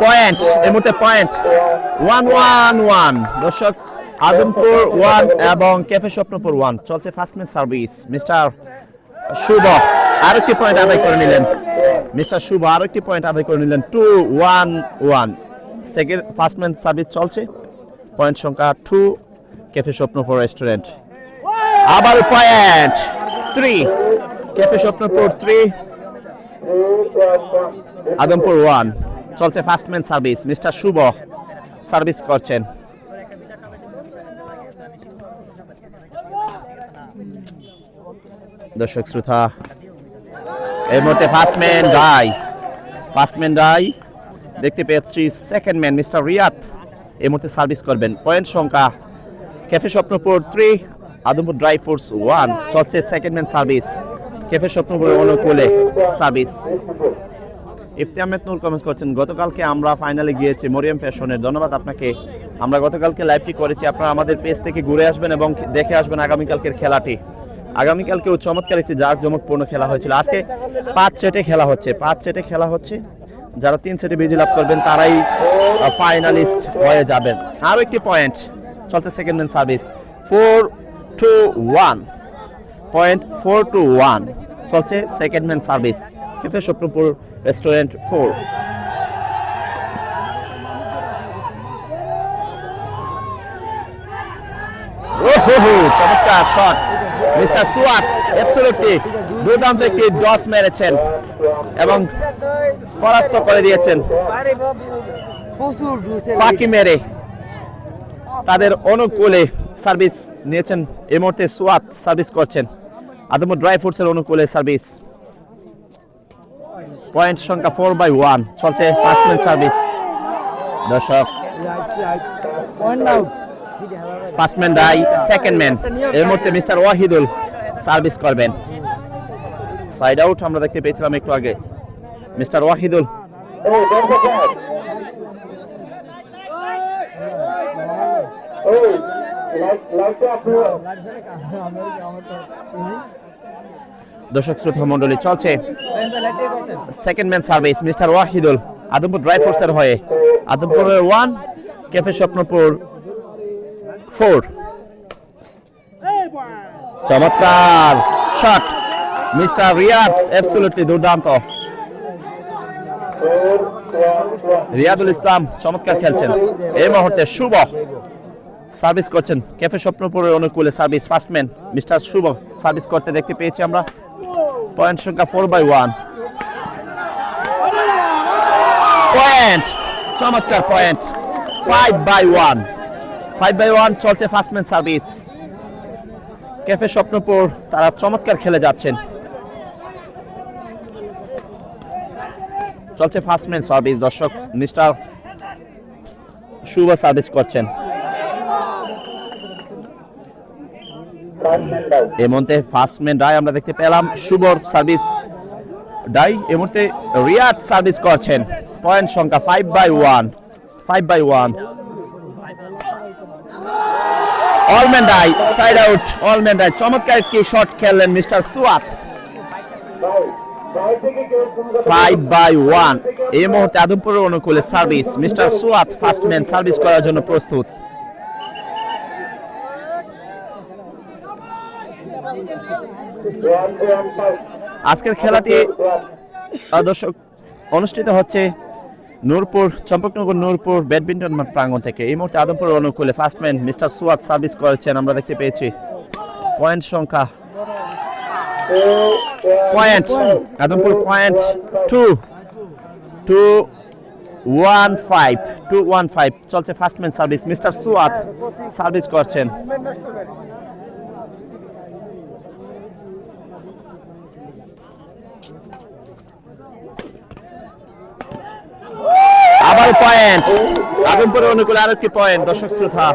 পয়েন্ট এই মুহূর্তে পয়েন্ট 111। দর্শক আদমপুর 1 এবং ক্যাফে স্বপ্নপুর 1। চলছে ফার্স্ট ম্যান সার্ভিস। মিস্টার শুভ আরেকটি পয়েন্ট আদায় করে নিলেন। মিস্টার শুভ আরেকটি পয়েন্ট আদায় করে নিলেন। 2-1-1। সেকেন্ড ফার্স্ট ম্যান সার্ভিস চলছে। পয়েন্ট সংখ্যা 2 ক্যাফে স্বপ্নপুর রেস্টুরেন্ট। আবার পয়েন্ট 3 ক্যাফে স্বপ্নপুর 3 আদমপুর 1। চলছে first man service. Mister Shuvo service করছেন। দর্শক শ্রোতা, এই মুহূর্তে ফার্স্ট ম্যান রাই দেখতে পেয়েছি। সেকেন্ড ম্যান মিস্টার রিয়াদ এই মুহূর্তে সার্ভিস করবেন। পয়েন্ট সংখ্যা cafe Swapnapur 3 Adampur dry fruits 1। চলছে second man service. Cafe Swapnapur অনুকূলে সার্ভিস। ইফতি আহমেদ নূর কমেন্টস করছেন গতকালকে আমরা ফাইনালে গিয়েছি মরিয়াম ফ্যাশনের। ধন্যবাদ আপনাকে। আমরা গতকালকে লাইভটি করেছি, আপনারা আমাদের পেজ থেকে ঘুরে আসবেন এবং দেখে আসবেন আগামীকালকের খেলাটি। আগামীকালকেও চমৎকার একটি জাঁকজমকপূর্ণ খেলা হয়েছিল। আজকে 5 সেটে খেলা হচ্ছে। যারা 3 সেটে বিজয় লাভ করবেন তারাই ফাইনালিস্ট হয়ে যাবেন। আরও একটি পয়েন্ট চলছে সেকেন্ড ম্যান সার্ভিস। 4-1 পয়েন্ট 4-1 চলছে second man service. Cafe Swapnapur restaurant 4। চমৎকার শট মিস্টার সুয়াত, অ্যাবসলিউটলি দুর্দান্ত একটি ডস মেরেছেন এবং পরাস্ত করে দিয়েছেন। ফাঁকি মেরে তাদের অনুকূলে সার্ভিস নিয়েছেন। এই মুহূর্তে সুয়াত সার্ভিস করছেন আদমপুর ড্রাই ফ্রুটসের অনুকূলে সার্ভিস। পয়েন্ট সংখ্যা 4/1 চলছে ফার্স্ট ম্যান সার্ভিস। দর্শক ফার্স্ট ম্যান রাই, সেকেন্ড ম্যান এর মধ্যে মিস্টার ওয়াহিদুল সার্ভিস করবেন। সাইড আউট আমরা দেখতে পেয়েছিলাম একটু আগে। মিস্টার ওয়াহিদুল দর্শক শ্রোতা মন্ডলী, চলছে second man service. Mister Wahidul Adampur dry ফ্রুটসের হয়ে। আদমপুরের 1 ক্যাফে স্বপ্নপুর 4। চমৎকার শট মিস্টার রিয়াদ, অ্যাবসলিউটলি দুর্দান্ত। রিয়াদুল ইসলাম চমৎকার খেলছেন। এই মুহূর্তে শুভ সার্ভিস করছেন ক্যাফে স্বপ্নপুরের অনুকূলে service. First man mister Shuvo service করতে দেখতে পেয়েছি আমরা। পয়েন্ট সংখ্যা 4/1 পয়েন্ট। চমৎকার পয়েন্ট 5/1 চলছে first man service. Cafe Swapnapur তারা চমৎকার খেলে যাচ্ছেন। চলছে ফার্স্ট ম্যান সার্ভিস। দর্শক মিস্টার শুভ সার্ভিস করছেন। এই মুহূর্তে ফার্স্ট ম্যান ডাই আমরা দেখতে পেলাম। শুভর সার্ভিস ডাই এই মুহূর্তে রিয়াদ সার্ভিস করছেন। পয়েন্ট সংখ্যা 5/1 অলম্যান ডাই, সাইড আউট অলম্যান ডাই। চমৎকার একটি শট খেললেন মিস্টার সুয়াত। 5/1 এই মুহূর্তে আদমপুরের অনুকূলে service. Mister Suad first man service করার জন্য প্রস্তুত। আজকের খেলাটি দর্শক অনুষ্ঠিত হচ্ছে নূরপুর চম্পকনগর নূরপুর ব্যাডমিন্টন মাঠ প্রাঙ্গণ থেকে। এই মুহূর্তে আদমপুর অনুকূলে ফার্স্টম্যান মিস্টার সুয়াদ সার্ভিস করেছেন, আমরা দেখতে পেয়েছি। পয়েন্ট সংখ্যা পয়েন্ট আদমপুর পয়েন্ট 2-1-5 চলছে। ফার্স্টম্যান সার্ভিস মিস্টার সুয়াদ সার্ভিস করছেন। আবার পয়েন্ট আদমপুরের অনুকূলে আরেকটি পয়েন্ট। দর্শক শ্রোতা,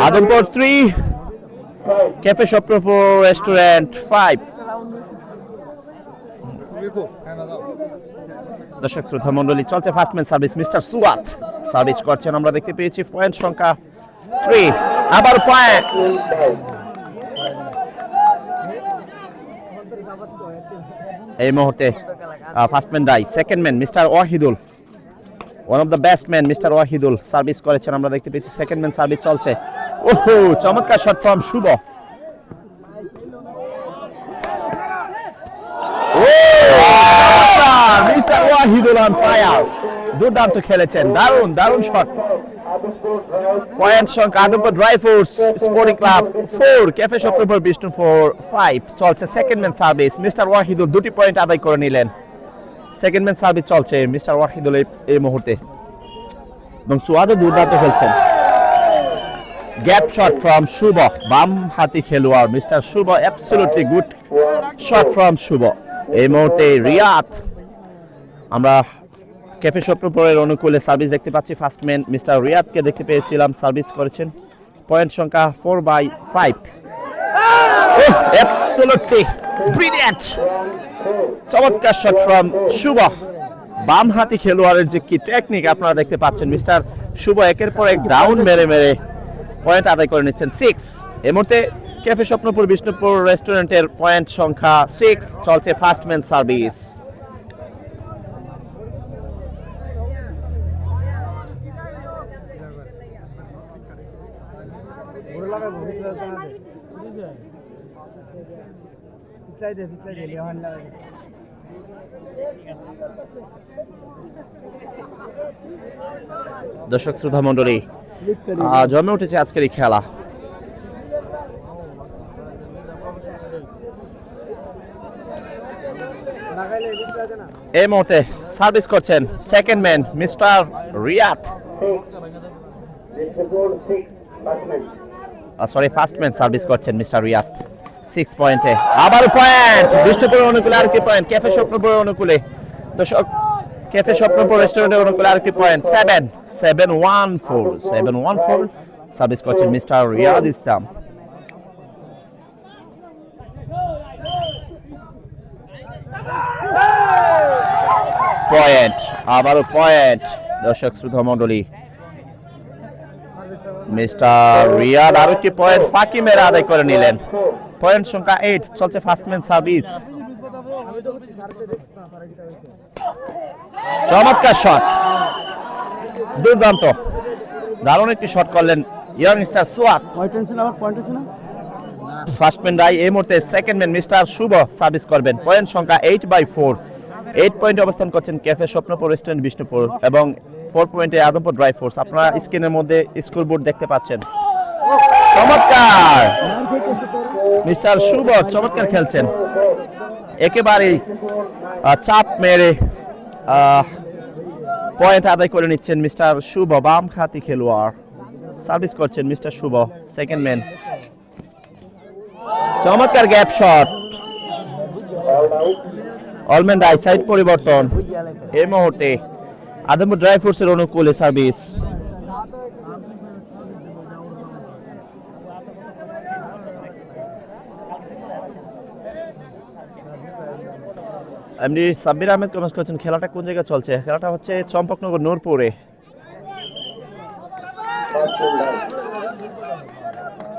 আদমপুর 3 ক্যাফে স্বপ্নপুর রেস্টুরেন্ট 5। দর্শক শ্রোতা মন্ডলী, চলছে ফার্স্টম্যান সার্ভিস মিস্টার সুয়াদ সার্ভিস করছেন, আমরা দেখতে পেয়েছি। পয়েন্ট সংখ্যা 3। আবার পয়েন্ট এই মুহূর্তে first man die. Second man mister Wahidul, one of the best man mister Wahidul service করেছেন, আমরা দেখতে পেয়েছি। সেকেন্ড ম্যান সার্ভিস চলছে। ওহো, চমৎকার shot from Shuvo. Mister Wahidul on fire, দুর্দান্ত খেলেছেন, দারুণ দারুণ শট। পয়েন্ট সংখ্যা Adampur dry fruits sporting club 4 cafe Swapnapur Bishnupur 5 চলছে। Second man service mister Wahidul 2টি পয়েন্ট আদায় করে নিলেন। সেকেন্ড ম্যান সার্ভিস চলছে মিস্টার ওয়াহিদুল এই মুহূর্তে, এবং সুয়াদও দুর্দান্ত খেলছেন। গ্যাপ শট ফ্রম শুভ, বাম হাতি খেলোয়াড় mister Shuvo, absolutely good shot from Shuvo. এই মুহূর্তে রিয়াদ, আমরা ক্যাফে স্বপ্নপুরের অনুকূলে সার্ভিস দেখতে পাচ্ছি। ফার্স্টম্যান মিস্টার রিয়াদকে দেখতে পেয়েছিলাম, সার্ভিস করেছেন। পয়েন্ট সংখ্যা 4/5। অ্যাবসলিউটলি ব্রিলিয়ান্ট, চমৎকার শট ফ্রম শুভ। বাম হাতি খেলোয়াড়ের যে কি টেকনিক আপনারা দেখতে পাচ্ছেন। মিস্টার শুভ একের পর এক রাউন্ড মেরে মেরে পয়েন্ট আদায় করে নিচ্ছেন। 6 এই মুহূর্তে ক্যাফে স্বপ্নপুর বিষ্ণুপুর রেস্টুরেন্টের পয়েন্ট সংখ্যা 6 চলছে। ফার্স্টম্যান সার্ভিস দর্শক শ্রোতা মন্ডলী, জমে উঠেছে আজকের এই খেলা। এই মুহূর্তে সার্ভিস করছেন second man mister Riyad, sorry first man service করছেন মিস্টার রিয়াদ 6 পয়েন্টে। আবার পয়েন্ট বিষ্ণুপুর অনুকূলে আরেকটি পয়েন্ট ক্যাফে স্বপ্নপুর অনুকূলে। দর্শক, ক্যাফে স্বপ্নপুর রেস্টুরেন্টের অনুকূলে আরেকটি পয়েন্ট। 7-1-4 সার্ভিস করছেন মিস্টার রিয়াদ ইসলাম। পয়েন্ট, আবারও পয়েন্ট। দর্শক শ্রোতা মন্ডলী, মিস্টার রিয়াদ আরেকটি পয়েন্ট ফাঁকি মেরে আদায় করে নিলেন। পয়েন্ট সংখ্যা 8 চলছে ফার্স্টম্যান সার্ভিস। চমৎকার শট, দুর্দান্ত দারুণ একটি শট করলেন ইয়াংস্টার সুয়াদ। ফার্স্টম্যান রাই এই মুহূর্তে second man mister Shuvo service করবেন। পয়েন্ট সংখ্যা 8/4। 8 পয়েন্টে অবস্থান করছেন ক্যাফে স্বপ্নপুর রেস্টুরেন্ট বিষ্ণুপুর, এবং 4 পয়েন্টে আদমপুর ড্রাই ফ্রুটস। আপনারা স্ক্রিনের মধ্যে স্কোর বোর্ড দেখতে পাচ্ছেন। চমৎকার মিস্টার শুভ, চমৎকার খেলছেন, একেবারেই চাপ মেরে পয়েন্ট আদায় করে নিচ্ছেন মিস্টার শুভ। বাম হাতি খেলোয়াড় সার্ভিস করছেন মিস্টার শুভ, সেকেন্ড ম্যান। চমৎকার গ্যাপ শট, অলম্যান রাই সাইড পরিবর্তন এই মুহূর্তে আদমপুর ড্রাই ফ্রুটসের অনুকূলে service. MD Sabbir Ahmed comment করছেন খেলাটা কোন জায়গায় চলছে। খেলাটা হচ্ছে চম্পকনগর নূরপুরে।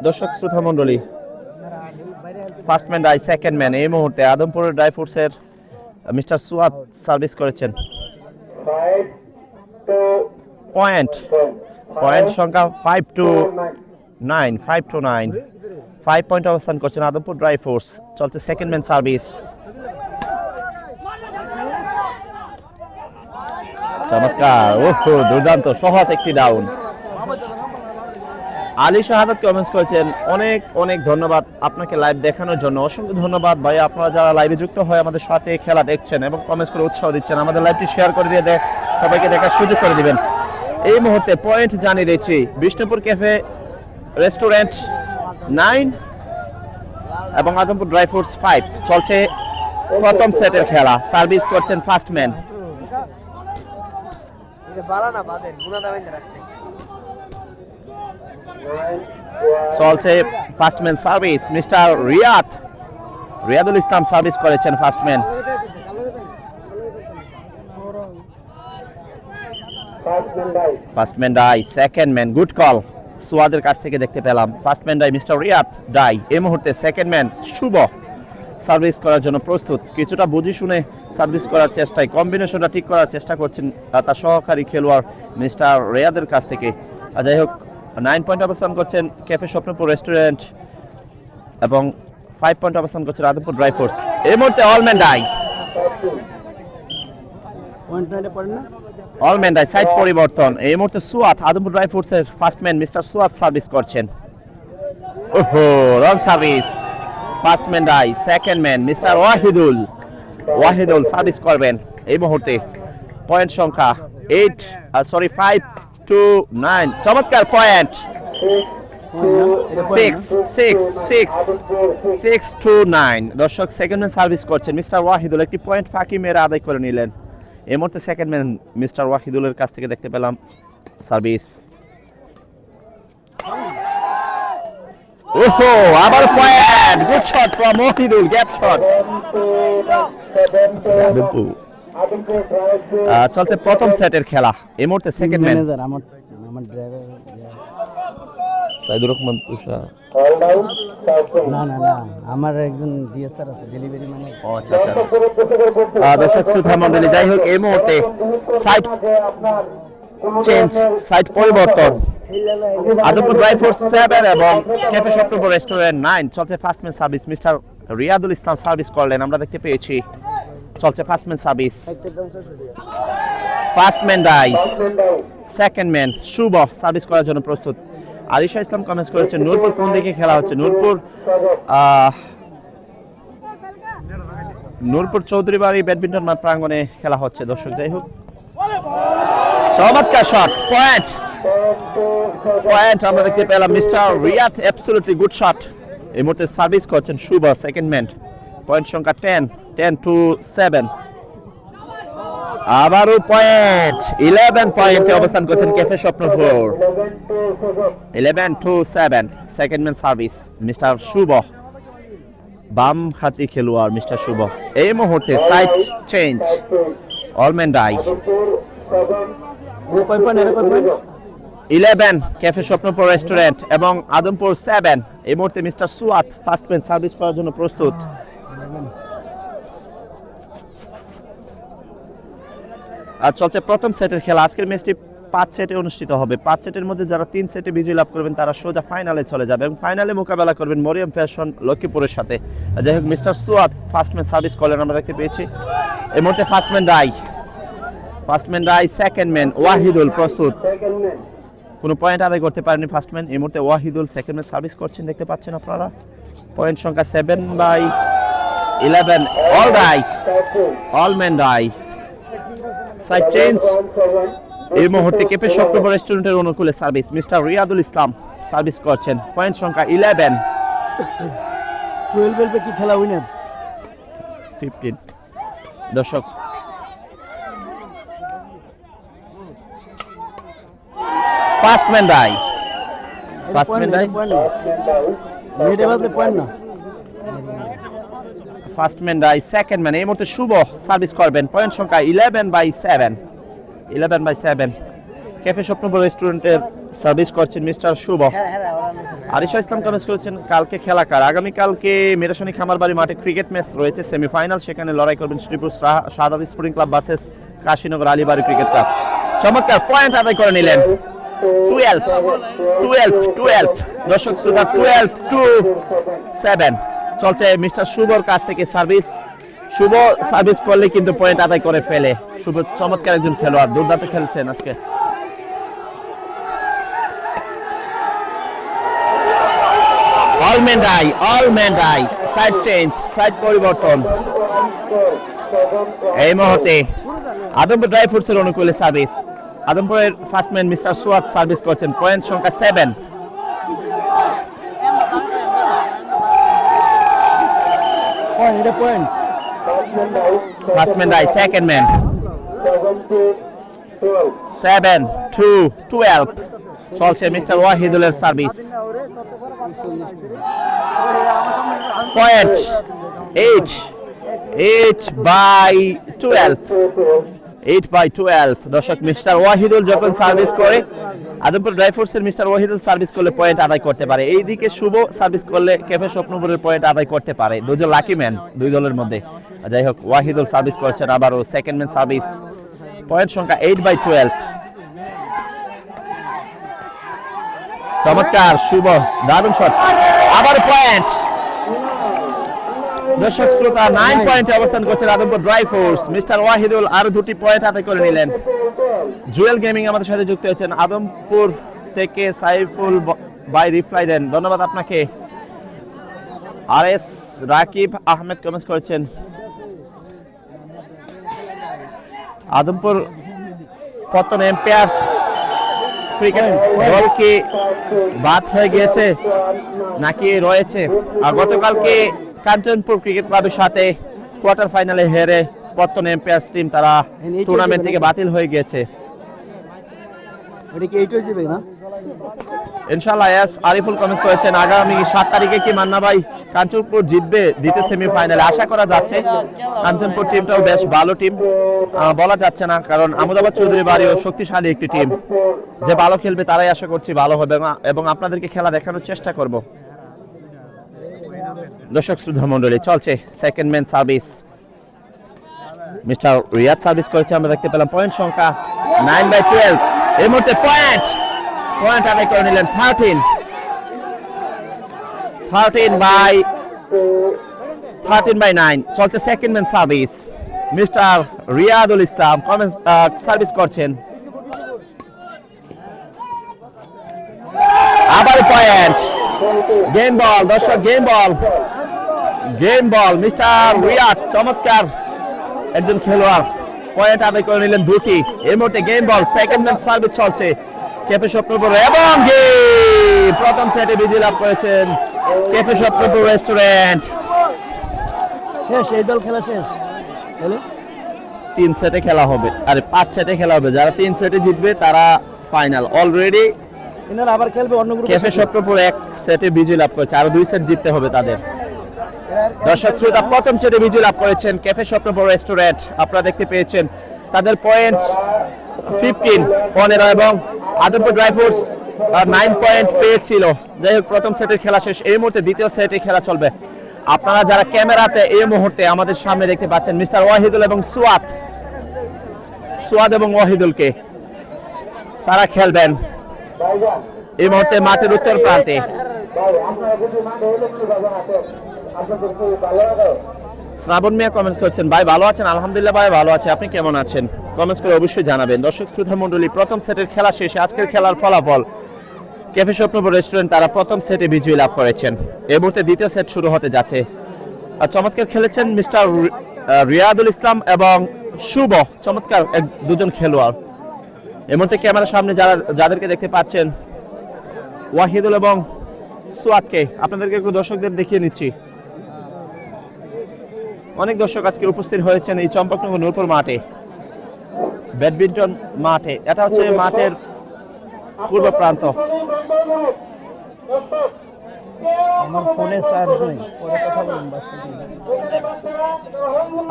দর্শক শ্রোতা মন্ডলী, ফার্স্টম্যান রাই সেকেন্ড ম্যান এই মুহূর্তে আদমপুরের ড্রাই ফ্রুটসের মিস্টার সুয়াদ সার্ভিস করেছেন। পয়েন্ট সংখ্যা 5-9 5 পয়েন্ট অবস্থান করছেন আদমপুর ড্রাই ফোর্স। চলছে সেকেন্ড ম্যান সার্ভিস। চমৎকার, ওহো দুর্দান্ত, সহজ একটি ডাউন। আলী শাহাদাত কমেন্টস করেছেন অনেক অনেক ধন্যবাদ আপনাকে লাইভ দেখানোর জন্য। অসংখ্য ধন্যবাদ ভাই, আপনারা যারা লাইভে যুক্ত হয়ে আমাদের সাথে খেলা দেখছেন এবং কমেন্টস করে উৎসাহ দিচ্ছেন, আমাদের লাইভটি শেয়ার করে দিয়ে সবাইকে দেখার সুযোগ করে দিবেন। এই মুহূর্তে পয়েন্ট জানিয়ে দিচ্ছি, বিষ্ণুপুর ক্যাফে রেস্টুরেন্ট 9 এবং আদমপুর ড্রাই ফ্রুটস 5। চলছে প্রথম সেটের খেলা। সার্ভিস করছেন ফার্স্ট ম্যান। চলছে first man service. Mister Riyadul Islam service করেছেন first man. First man die, second man, good call সুয়াদের কাছ থেকে দেখতে পেলাম। First man die mister Riyad die. এই মুহূর্তে সেকেন্ড ম্যান শুভ সার্ভিস করার জন্য প্রস্তুত। কিছুটা বুঝে শুনে সার্ভিস করার চেষ্টায়, কম্বিনেশনটা ঠিক করার চেষ্টা করছেন তার সহকারী খেলোয়াড় মিস্টার রিয়াদের কাছ থেকে। যাই হোক, 9 পয়েন্ট অবস্থান করছেন ক্যাফে স্বপ্নপুর রেস্টুরেন্ট এবং 5 পয়েন্ট অবস্থান করছেন আদমপুর ড্রাই ফ্রুটস। এই মুহূর্তে all man die, all man die side পরিবর্তন। এই মুহূর্তে সুয়াত, আদমপুর ড্রাই ফ্রুটসের first man mister Suad service করছেন। ওহো wrong service. First man die, second man mister Wahidul service করবেন। এই মুহূর্তে পয়েন্ট সংখ্যা 5-9। চমৎকার পয়েন্ট, 6-6-6-6-9। দর্শক সেকেন্ড ম্যান সার্ভিস করছেন মিস্টার ওয়াহিদুল। একটি পয়েন্ট ফাঁকি মেরে আদায় করে নিলেন। এই মুহূর্তে সেকেন্ড ম্যান মিস্টার ওয়াহিদুলের কাছ থেকে দেখতে পেলাম সার্ভিস। ওহো আবার point, good shot from Wahidul, gap shot. চলছে প্রথম সেটের খেলা। এই মুহূর্তে সেকেন্ড ম্যান আমার ড্রাইভার সাইদুর রহমান তুষার। না আমার একজন ডিএসআর আছে, ডেলিভারি ম্যানেজার। আচ্ছা। দর্শক শ্রোতা মণ্ডলী, যাই হোক এই মুহূর্তে সাইড চেঞ্জ, সাইড পরিবর্তন। আদমপুর ড্রাই ফ্রুটস 7 এবং ক্যাফে স্বপ্নপুর রেস্টুরেন্ট 9। চলছে first man service. Mister Riyadul Islam service করলেন, আমরা দেখতে পেয়েছি। চলছে first man service. First man die, second man Shuvo service করার জন্য প্রস্তুত। আলিশা ইসলাম কমেন্টস করেছেন নূরপুর কোন দিকে খেলা হচ্ছে? নূরপুর চৌধুরী বাড়ি ব্যাডমিন্টন মাঠ প্রাঙ্গণে খেলা হচ্ছে। দর্শক যাই হোক, চমৎকার শট, পয়েন্ট আমরা দেখতে পেলাম। Mister Riyad absolutely good shot. এই মুহূর্তে সার্ভিস করছেন শুভ, সেকেন্ড ম্যান। পয়েন্ট সংখ্যা 10-7। আবারও পয়েন্ট, 11 পয়েন্টে অবস্থান করছেন cafe Swapnapur. 11-7। Second man service mister Shuvo, বাম হাতি খেলোয়াড় মিস্টার শুভ। এই মুহূর্তে side change, all man die. 11 cafe Swapnapur restaurant এবং আদমপুর 7। এই মুহূর্তে mister Suad first man service করার জন্য প্রস্তুত। আর চলছে প্রথম সেটের খেলা। আজকের ম্যাচটি 5 সেটে অনুষ্ঠিত হবে। 5 সেটের মধ্যে যারা 3 সেটে বিজয় লাভ করবেন তারা সোজা ফাইনালে চলে যাবে এবং ফাইনালে মোকাবেলা করবেন মরিয়ম ফ্যাশন লক্ষ্মীপুরের সাথে। যাই হোক, মিস্টার সুয়াদ ফার্স্ট ম্যান সার্ভিস করলেন, আমরা দেখতে পেয়েছি। এই মুহূর্তে first man die, second man Wahidul প্রস্তুত। কোনো পয়েন্ট আদায় করতে পারেনি ফার্স্ট ম্যান। এই মুহূর্তে ওয়াহিদুল সেকেন্ড ম্যান সার্ভিস করছেন, দেখতে পাচ্ছেন আপনারা। পয়েন্ট সংখ্যা 7/11। অলম্যান ডাই, সাইড চেঞ্জ। এই মুহূর্তে ক্যাফে স্বপ্নপুর রেস্টুরেন্টের অনুকূলে service mister Riyadul Islam service করছেন। পয়েন্ট সংখ্যা 11। 12 কি খেলা উইনার 15। দর্শক first man die, first man die, second man. এই মুহূর্তে শুভ সার্ভিস করবেন। পয়েন্ট সংখ্যা 11/7। ক্যাফে স্বপ্নপুর রেস্টুরেন্টের সার্ভিস করছেন মিস্টার শুভ। আরিশা ইসলাম কমেন্টস করেছেন কালকে খেলা কার? আগামীকালকে মেরাশনী খামারবাড়ি মাঠে ক্রিকেট ম্যাচ রয়েছে, সেমিফাইনাল। সেখানে লড়াই করবেন Sreepur Shahadat sporting club versus Kashinagar Alibari cricket club. চমৎকার পয়েন্ট আদায় করে নিলেন 12 দর্শক শ্রোতা 12-7 চলছে মিস্টার শুভর কাছ থেকে সার্ভিস। শুভ সার্ভিস করলে কিন্তু পয়েন্ট আদায় করে ফেলে। শুভ চমৎকার একজন খেলোয়াড়, দুর্দান্ত খেলছেন আজকে। অলমেন্ডাই সাইড চেঞ্জ, সাইড পরিবর্তন এই মুহূর্তে আদমপুর ড্রাই ফ্রুটসের অনুকূলে সার্ভিস। আদমপুরের ফার্স্টম্যান মিস্টার সুয়াদ সার্ভিস করছেন, পয়েন্ট সংখ্যা 7। ফার্স্টম্যান রাই, সেকেন্ড ম্যান 7-2-12 চলছে মিস্টার ওয়াহিদুলের সার্ভিস। পয়েন্ট 8/12 দর্শক মিস্টার ওয়াহিদুল যখন সার্ভিস করে, আদমপুর ড্রাই ফ্রুটসের মিস্টার ওয়াহিদুল সার্ভিস করলে পয়েন্ট আদায় করতে পারে। এইদিকে শুভ সার্ভিস করলে ক্যাফে স্বপ্নপুরের পয়েন্ট আদায় করতে পারে। দুজন লাকি ম্যান দুই দলের মধ্যে। যাই হোক, ওয়াহিদুল সার্ভিস করছেন আবারও, সেকেন্ড ম্যান সার্ভিস, পয়েন্ট সংখ্যা 8/12। চমৎকার শুভ, দারুণ শট, আবার পয়েন্ট। দর্শক শ্রোতা 9 পয়েন্টে অবস্থান করছেন Adampur dry fruits. Mister Wahidul আরো 2টি পয়েন্ট হাতে করে নিলেন। জুয়েল গেমিং আমাদের সাথে যুক্ত হয়েছেন আদমপুর থেকে। সাইফুল ভাই রিপ্লাই দেন, ধন্যবাদ আপনাকে। RS রাকিব আহমেদ কমেন্ট করেছেন, আদমপুর পতন এম্পায়ার্স ক্রিকেট দল কি বাদ হয়ে গিয়েছে নাকি রয়েছে? গতকালকে কাঞ্চনপুর ক্রিকেট ক্লাবের সাথে কোয়ার্টার ফাইনালে হেরে পতন এম্পায়ার্স টিম তারা টুর্নামেন্ট থেকে বাতিল হয়ে গিয়েছে। ইনশাআল্লাহ এস আরিফুল কমেন্ট করেছেন, আগামী 7 তারিখে কি মান্না ভাই কাঞ্চনপুর জিতবে দ্বিতীয় সেমিফাইনালে? আশা করা যাচ্ছে। কাঞ্চনপুর টিমটাও বেশ ভালো টিম, বলা যাচ্ছে না, কারণ আমদাবাদ চৌধুরী বাড়িও শক্তিশালী একটি টিম। যে ভালো খেলবে তারাই আশা করছি ভালো হবে এবং আপনাদেরকে খেলা দেখানোর চেষ্টা করব। দর্শক শ্রোতা মণ্ডলী, চলছে second man service. Mister Riyad service করেছে, আমরা দেখতে পেলাম পয়েন্ট সংখ্যা 9/12। এই মুহূর্তে পয়েন্ট আদায় করে নিলেন 13/9 চলছে second man service. Mister Riyadul Islam service করছেন, আবার পয়েন্ট। গেম বল দর্শক, গেম বল মিস্টার রিয়াদ চমৎকার একজন খেলোয়াড়, পয়েন্ট আদায় করে নিলেন 2টি। এই মুহূর্তে গেম বল, সেকেন্ড ম্যান সার্ভিস চলছে ক্যাফে স্বপ্নপুর এবং প্রথম সেটে বিজয় লাভ করেছেন ক্যাফে স্বপ্নপুর রেস্টুরেন্ট। শেষ, এই দল খেলা শেষ। 3 সেটে খেলা হবে, আরে 5 সেটে খেলা হবে। যারা 3 সেটে জিতবে তারা ফাইনাল। অলরেডি এনারা আবার খেলবে অন্য গ্রুপে। ক্যাফে স্বপ্নপুর 1 সেটে বিজয় লাভ করেছে, আরো 2 সেট জিততে হবে তাদের। দর্শক শ্রোতা, প্রথম সেটে বিজয় লাভ করেছেন ক্যাফে স্বপ্নপুর রেস্টুরেন্ট। আপনারা দেখতে পেয়েছেন তাদের পয়েন্ট 15 এবং আদমপুর ড্রাই ফ্রুটস 9 পয়েন্ট পেয়েছিল। যাই হোক, প্রথম সেটের খেলা শেষ। এই মুহূর্তে দ্বিতীয় সেটের খেলা চলবে। আপনারা যারা ক্যামেরাতে এই মুহূর্তে আমাদের সামনে দেখতে পাচ্ছেন মিস্টার ওয়াহিদুল এবং সুয়াদ এবং ওয়াহিদুলকে, তারা খেলবেন এই মুহূর্তে মাঠের উত্তর প্রান্তে। শ্রাবণ মিয়া কমেন্টস করছেন, ভাই ভালো আছেন? আলহামদুলিল্লাহ ভাই ভালো আছে, আপনি কেমন আছেন? কমেন্টস করে অবশ্যই জানাবেন। দর্শক শ্রোতা মণ্ডলী, প্রথম সেটের খেলা শেষে আজকের খেলার ফলাফল ক্যাফে স্বপ্নপুর রেস্টুরেন্ট তারা প্রথম সেটে বিজয় লাভ করেছেন। এই মুহূর্তে দ্বিতীয় সেট শুরু হতে যাচ্ছে। আর চমৎকার খেলেছেন মিস্টার রিয়াদুল ইসলাম এবং শুভ, চমৎকার দুজন খেলোয়াড়। এই মুহূর্তে ক্যামেরার সামনে যাদেরকে দেখতে পাচ্ছেন ওয়াহিদুল এবং সুয়াদকে আপনাদেরকে একটু দর্শকদের দেখিয়ে নিচ্ছি। অনেক দর্শক আজকে উপস্থিত হয়েছেন এই চম্পকনগর নূরপুর মাঠে, ব্যাডমিন্টন মাঠে। এটা হচ্ছে মাঠের পূর্ব প্রান্ত। আমার ফোনে চার্জ নেই, পরে কথা বলুন বাসায়।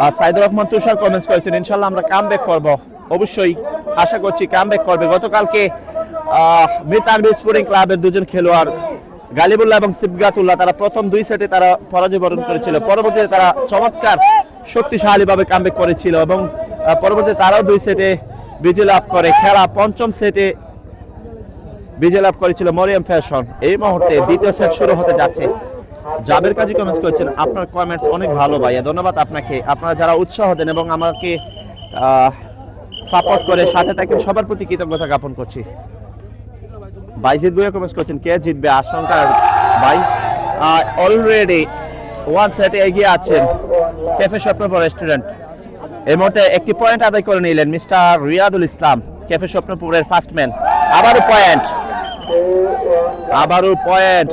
আর সাইদুর রহমান তুষার কমেন্টস করেছেন, ইনশাআল্লাহ আমরা কামব্যাক করব, অবশ্যই আশা করছি কামব্যাক করবে। গতকালকে মিতানবি স্পোর্টিং ক্লাবের দুজন খেলোয়াড় গালিবুল্লাহ এবং সিবগাতুল্লাহ তারা প্রথম 2 সেটে তারা পরাজয় বরণ করেছিল। পরবর্তীতে তারা চমৎকার শক্তিশালীভাবে কামব্যাক করেছিল এবং পরবর্তীতে তারাও 2 সেটে বিজয় লাভ করে। খেলা পঞ্চম সেটে বিজয় লাভ করেছিল মরিয়াম ফ্যাশন। এই মুহূর্তে দ্বিতীয় সেট শুরু হতে যাচ্ছে। জাবের কাজী কমেন্টস করেছেন, আপনার কমেন্টস অনেক ভালো ভাইয়া, ধন্যবাদ আপনাকে। আপনারা যারা উৎসাহ দেন এবং আমাকে সাপোর্ট করে সাথে থাকেন সবার প্রতি কৃতজ্ঞতা জ্ঞাপন করছি। বাইজিৎ ভাইয়া কমেন্টস করছেন, কে জিতবে আশঙ্কা ভাই। অলরেডি ওয়ান সেটে এগিয়ে আছেন ক্যাফে স্বপ্নপুর রেস্টুরেন্ট। এই মুহূর্তে একটি পয়েন্ট আদায় করে নিলেন মিস্টার রিয়াদুল ইসলাম, ক্যাফে স্বপ্নপুরের ফার্স্ট ম্যান। আবারও পয়েন্ট,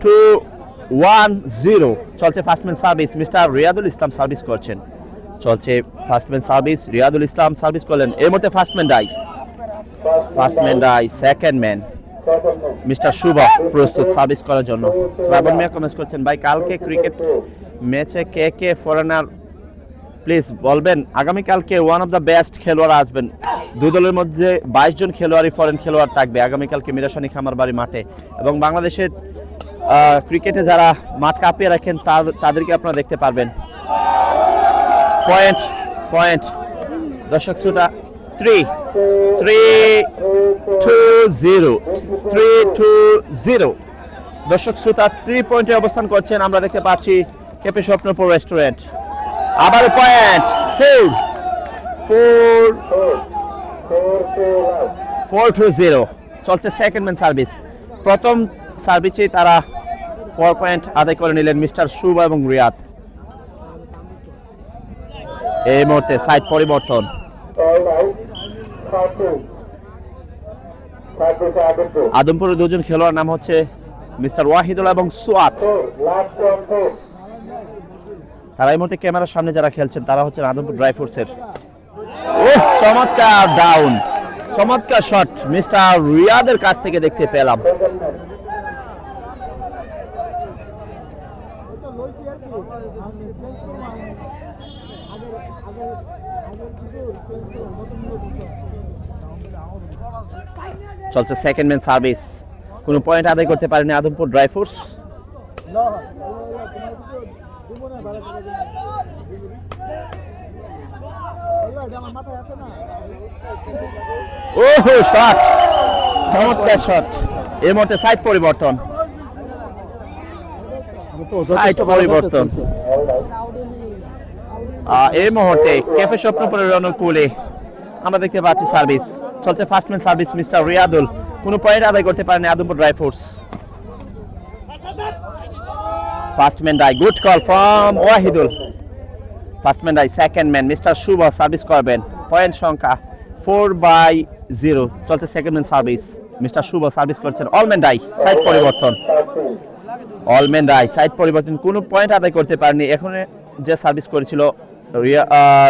2-1-0 চলছে first man service. Mister Riyadul Islam service করছেন, চলছে first man service. Riadul Islam service করলেন। এই মুহূর্তে first man die, second man mister শুভ প্রস্তুত সার্ভিস করার জন্য। শ্রাবণ মিয়া কমেন্টস করছেন, ভাই কালকে ক্রিকেট ম্যাচে কে কে ফরেনার প্লিজ বলবেন। আগামীকালকে ওয়ান অফ দ্য বেস্ট খেলোয়াড় আসবেন। দুই দলের মধ্যে 22 জন খেলোয়াড়ই ফরেন খেলোয়াড় থাকবে আগামীকালকে মিরাসানি খামারবাড়ি মাঠে। এবং বাংলাদেশের ক্রিকেটে যারা মাঠ কাঁপিয়ে রাখেন তাদেরকে আপনারা দেখতে পারবেন। পয়েন্ট দর্শক শ্রোতা 3-2-0 দর্শক শ্রোতা 3 পয়েন্টে অবস্থান করছেন। আমরা দেখতে পাচ্ছি ক্যাফে স্বপ্নপুর রেস্টুরেন্ট। আবার পয়েন্ট 4-0 চলছে সেকেন্ড ম্যান সার্ভিস। প্রথম সার্ভিসেই তারা 4 পয়েন্ট আদায় করে নিলেন মিস্টার শুভ এবং রিয়াদ। এই মুহূর্তে সাইড পরিবর্তন। আদমপুরের দুজন খেলোয়াড় নাম হচ্ছে মিস্টার ওয়াহিদুল্লাহ এবং সুয়াত। তারা এই মুহূর্তে ক্যামেরার সামনে যারা খেলছেন তারা হচ্ছেন আদমপুর ড্রাই ফ্রুটসের। চমৎকার ডাউন, চমৎকার শট মিস্টার রিয়াদের কাছ থেকে দেখতে পেলাম। চলছে সেকেন্ড ম্যান সার্ভিস, কোনো পয়েন্ট আদায় করতে পারেনি আদমপুর ড্রাই ফ্রুটস। ওহো শট, চমৎকার শট। এই মুহূর্তে সাইড পরিবর্তন। এই মুহূর্তে ক্যাফে স্বপ্নপুরের অনুকূলে আমরা দেখতে পাচ্ছি সার্ভিস চলছে ফার্স্টম্যান সার্ভিস। মিস্টার রিয়াদুল কোনো পয়েন্ট আদায় করতে পারেনি Adampur dry fruits. First man die, good call from Wahidul. First man die, second man mister Shuvo service করবেন। পয়েন্ট সংখ্যা 4/0 চলছে second man service. Mister Shuvo service করছেন। অলম্যান ডাই, সাইড পরিবর্তন। অলম্যান ডাই সাইড পরিবর্তন, কোনো পয়েন্ট আদায় করতে পারেনি। এখন যে সার্ভিস করেছিল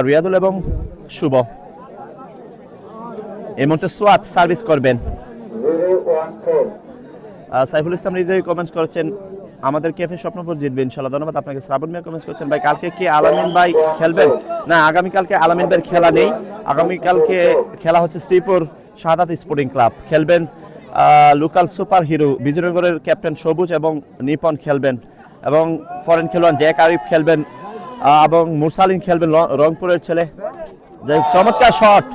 রিয়াদুল এবং শুভ। এই মুহূর্তে সোয়াত সার্ভিস করবেন। সাইফুল ইসলাম হৃদয় কমেন্টস করছেন, আমাদের ক্যাফে স্বপ্নপুর জিতবে ইনশাআল্লাহ, ধন্যবাদ আপনাকে। শ্রাবণ মিয়া কমেন্টস করছেন, ভাই কালকে কি আলামিন ভাই খেলবেন? না, আগামীকালকে আলামিন ভাইয়ের খেলা নেই। আগামীকালকে খেলা হচ্ছে শ্রীপুর শাহাদাত স্পোর্টিং ক্লাব। খেলবেন লোকাল সুপার হিরো বিজয়নগরের ক্যাপ্টেন সবুজ এবং নিপন খেলবেন, এবং ফরেন খেলোয়াড় জ্যাক আরিফ খেলবেন, এবং মুরসালিন খেলবেন রংপুরের ছেলে। যাই চমৎকার শট,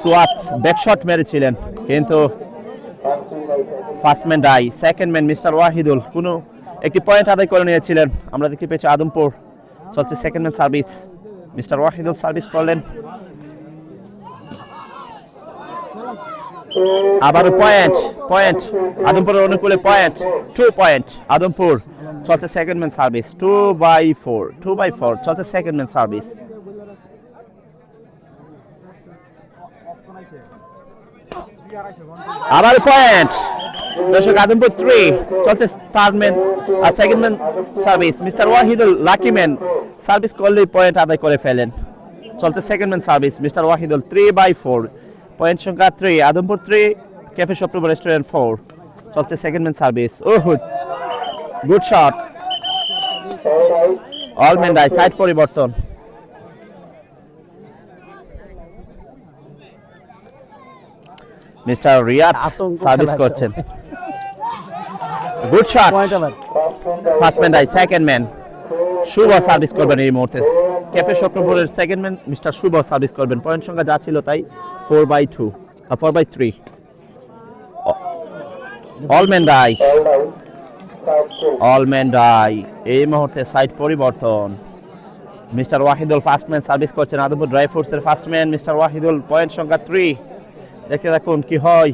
সোয়াত ব্যাক শট মেরেছিলেন কিন্তু first man die, second man mister Wahidul কোনো একটি পয়েন্ট আদায় করে নিয়েছিলেন। আমরা দেখতে পেয়েছি আদমপুর চলছে second man service. Mister Wahidul service করলেন। আবার পয়েন্ট আদমপুরের অনুকূলে পয়েন্ট 2 পয়েন্ট আদমপুর চলছে সেকেন্ড ম্যান সার্ভিস। 2/4 চলছে সেকেন্ড ম্যান সার্ভিস। আবার পয়েন্ট দর্শক আদমপুর 3 চলছে থার্ড ম্যান আর second man service. Mister Wahidul lucky man service করলে পয়েন্ট আদায় করে ফেলেন। চলছে second man service. Mister Wahidul 3/4 point সংখ্যা 3 আদমপুর 3 ক্যাফে স্বপ্নপুর রেস্টুরেন্ট 4 চলছে second man service. Oh good shot, all man die side পরিবর্তন। মিস্টার রিয়াদ সার্ভিস করছেন। Good shot, first man die second man Shuvo service করবেন। এই মুহূর্তে cafe স্বপ্নপুরের second man mister Shuvo service করবেন। পয়েন্ট সংখ্যা যা ছিল তাই 4/2 4/3 অলমেন্ডাই অলমেন্ডাই এই মুহূর্তে সাইড পরিবর্তন মিস্টার ওয়াহিদুল ফার্স্টম্যান সার্ভিস করছেন আদমপুর ড্রাই ফ্রুটসের ফার্স্টম্যান মিস্টার ওয়াহিদুল পয়েন্ট সংখ্যা 3 দেখতে থাকুন কি হয়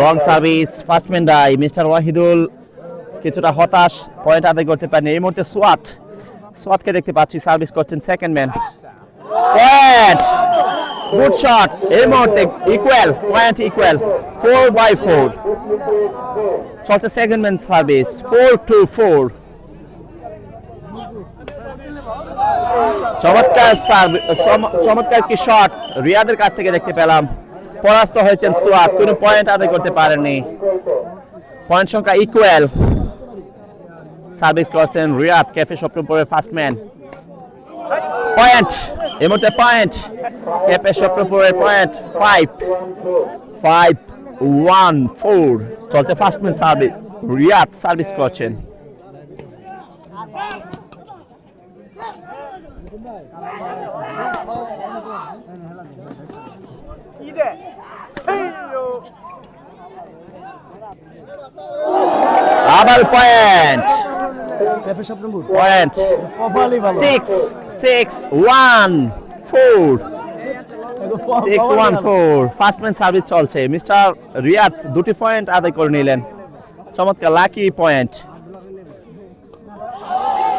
wrong service first man die mister Wahidul কিছুটা হতাশ পয়েন্ট আদায় করতে পারেন এই মুহূর্তে সোয়াতকে দেখতে পাচ্ছি সার্ভিস করছেন second man point good shot এই মুহূর্তে ইকুয়াল পয়েন্ট ইকুয়াল 4/4 চলছে সেকেন্ড ম্যান সার্ভিস 4-4 চমৎকার কি শট রিয়াদের কাছ থেকে দেখতে পেলাম পরাস্ত হয়েছেন সোয়াত কোনো পয়েন্ট আদায় করতে পারেননি পয়েন্ট সংখ্যা ইকুয়াল সার্ভিস করছেন রিয়াদ ক্যাফে স্বপ্নপুরের ফার্স্ট ম্যান পয়েন্ট এই মুহূর্তে পয়েন্ট ক্যাফে স্বপ্নপুরের পয়েন্ট 5-1-4 চলছে first man service Riyad service করছেন আবার point point 6-1-4 first man service চলছে মিস্টার রিয়াদ দুটি পয়েন্ট আদায় করে নিলেন চমৎকার লাকি পয়েন্ট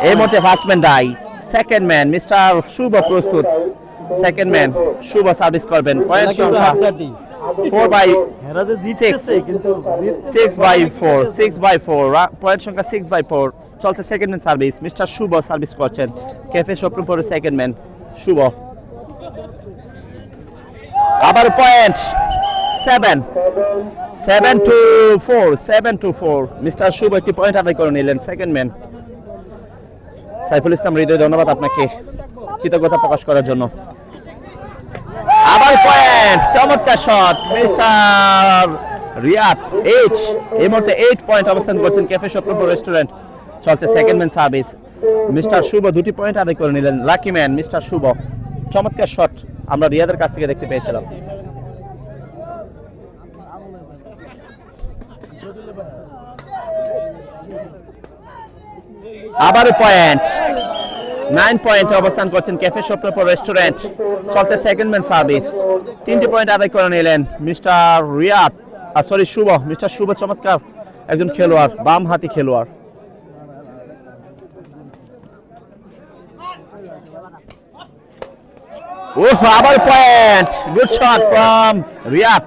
এই মুহূর্তে first man die second man mister শুভ প্রস্তুত সেকেন্ড ম্যান শুভ সার্ভিস করবেন পয়েন্ট সংখ্যা 6/4 পয়েন্ট সংখ্যা 6/4 চলছে second man service mister Shuvo service করছেন ক্যাফে স্বপ্নপুরের সেকেন্ড ম্যান শুভ আবার পয়েন্ট 7-4 মিস্টার শুভ একটি পয়েন্ট আদায় করে নিলেন সেকেন্ড ম্যান সাইফুল ইসলাম হৃদয় ধন্যবাদ আপনাকে কৃতজ্ঞতা প্রকাশ করার জন্য আবার পয়েন্ট চমৎকার শট মিস্টার রিয়াদ 8 এই মুহূর্তে 8 পয়েন্ট অবস্থান করছেন ক্যাফে স্বপ্নপুর রেস্টুরেন্ট চলছে সেকেন্ড ম্যান সার্ভিস মিস্টার শুভ দুটি পয়েন্ট আদায় করে নিলেন লাকি ম্যান মিস্টার শুভ চমৎকার শট আমরা রিয়াদের কাছ থেকে দেখতে পেয়েছিলাম আবার পয়েন্ট 9 পয়েন্টে অবস্থান করছেন ক্যাফে স্বপ্নপুর রেস্টুরেন্ট চলছে সেকেন্ড ম্যান সার্ভিস 3টি পয়েন্ট আদায় করে নিলেন মিস্টার রিয়াদ শুভ মিস্টার শুভ চমৎকার একজন খেলোয়াড় বাম হাতি খেলোয়াড় আবার point good shot from Riyad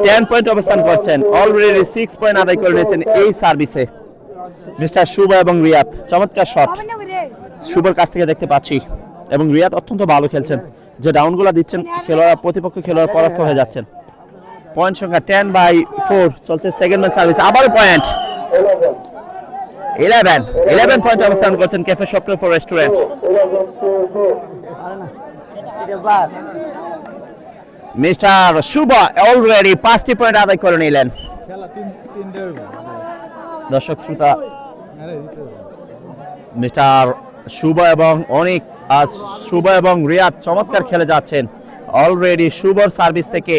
10 point অবস্থান করছেন অলরেডি 6 পয়েন্ট আদায় করে নিয়েছেন এই সার্ভিসে মিস্টার শুভ এবং রিয়াদ চমৎকার শট শুভর কাছ থেকে দেখতে পাচ্ছি এবং রিয়াদ অত্যন্ত ভালো খেলছেন যে ডাউনগুলো দিচ্ছেন খেলোয়াড় প্রতিপক্ষ খেলোয়াড় পরাস্ত হয়ে যাচ্ছেন পয়েন্ট সংখ্যা 10/4 চলছে সেকেন্ড ম্যান সার্ভিস আবার পয়েন্ট 11 পয়েন্ট অবস্থান করছেন ক্যাফে স্বপ্নপুর রেস্টুরেন্ট মিস্টার শুভ অলরেডি 5টি পয়েন্ট আদায় করে নিলেন দর্শক শ্রোতা মিস্টার শুভ এবং অনেক শুভ এবং রিয়াদ চমৎকার খেলে যাচ্ছেন অলরেডি শুভর সার্ভিস থেকে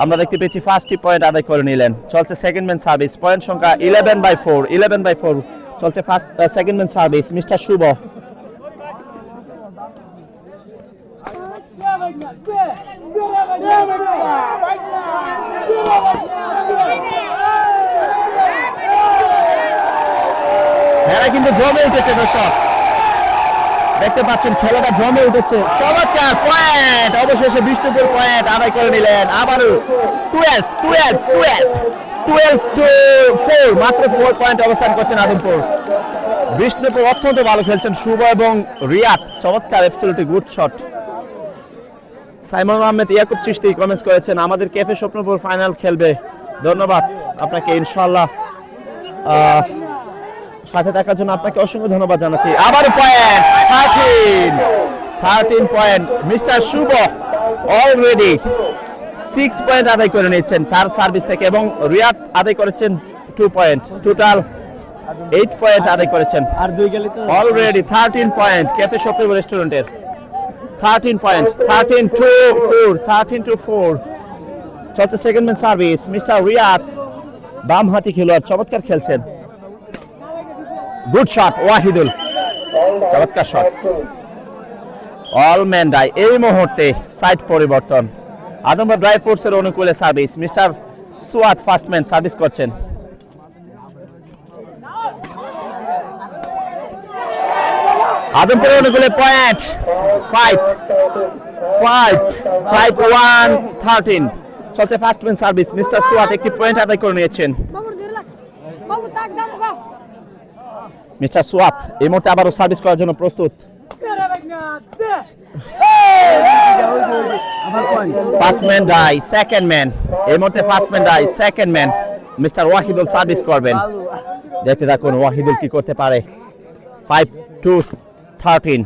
আমরা দেখতে পেয়েছি 5টি পয়েন্ট আদায় করে নিলেন চলছে সেকেন্ড ম্যান সার্ভিস পয়েন্ট সংখ্যা 11/4 চলছে সেকেন্ড ম্যান সার্ভিস মিস্টার শুভ খেলা কিন্তু জমে উঠেছে দর্শক দেখতে পাচ্ছেন খেলাটা জমে উঠেছে চমৎকার পয়েন্ট অবশেষে বিষ্ণুপুর পয়েন্ট আদায় করে নিলেন আবারও 12-4 মাত্র 4 পয়েন্ট অবস্থান করছেন আদমপুর বিষ্ণুপুর অত্যন্ত ভালো খেলছেন শুভ এবং রিয়াদ চমৎকার absolutely good shot Simon Ahmed Yakub Chishti comments করেছেন আমাদের ক্যাফে স্বপ্নপুর ফাইনাল খেলবে ধন্যবাদ আপনাকে ইনশাআল্লাহ সাথে থাকার জন্য আপনাকে অসংখ্য ধন্যবাদ জানাচ্ছি আবার পয়েন্ট 13 পয়েন্ট মিস্টার শুভ অলরেডি 6 পয়েন্ট আদায় করে নিয়েছেন তার সার্ভিস থেকে এবং রিয়াদ আদায় করেছেন 2 পয়েন্ট টোটাল 8 পয়েন্ট আদায় করেছেন আর দুই গেলে তো অলরেডি 13 পয়েন্ট ক্যাফে স্বপ্নপুর রেস্টুরেন্টের 13 পয়েন্ট, 13-4 চলছে second man service. Mister Riyad বাম হাতি খেলোয়াড়, চমৎকার খেলছেন। গুড শট ওয়াহিদুল, চমৎকার শট। All man die. এই মুহূর্তে সাইড পরিবর্তন, আদমপুর ড্রাই ফোর্সের অনুকূলে service. Mister সুয়াদ first man service করছেন। আদমপুরের অনুকূলে পয়েন্ট 5-1-13 চলছে ফার্স্ট ম্যান সার্ভিস। মিস্টার সুয়াদ একটি পয়েন্ট আদায় করে নিয়েছেন। মিস্টার সুয়াদ এই মুহূর্তে আবারও সার্ভিস করার জন্য প্রস্তুত। First man die, second man. এই মুহূর্তে first man die, second man. Mister Wahidul service করবেন। দেখতে থাকুন ওয়াহিদুল কি করতে পারে। 5-13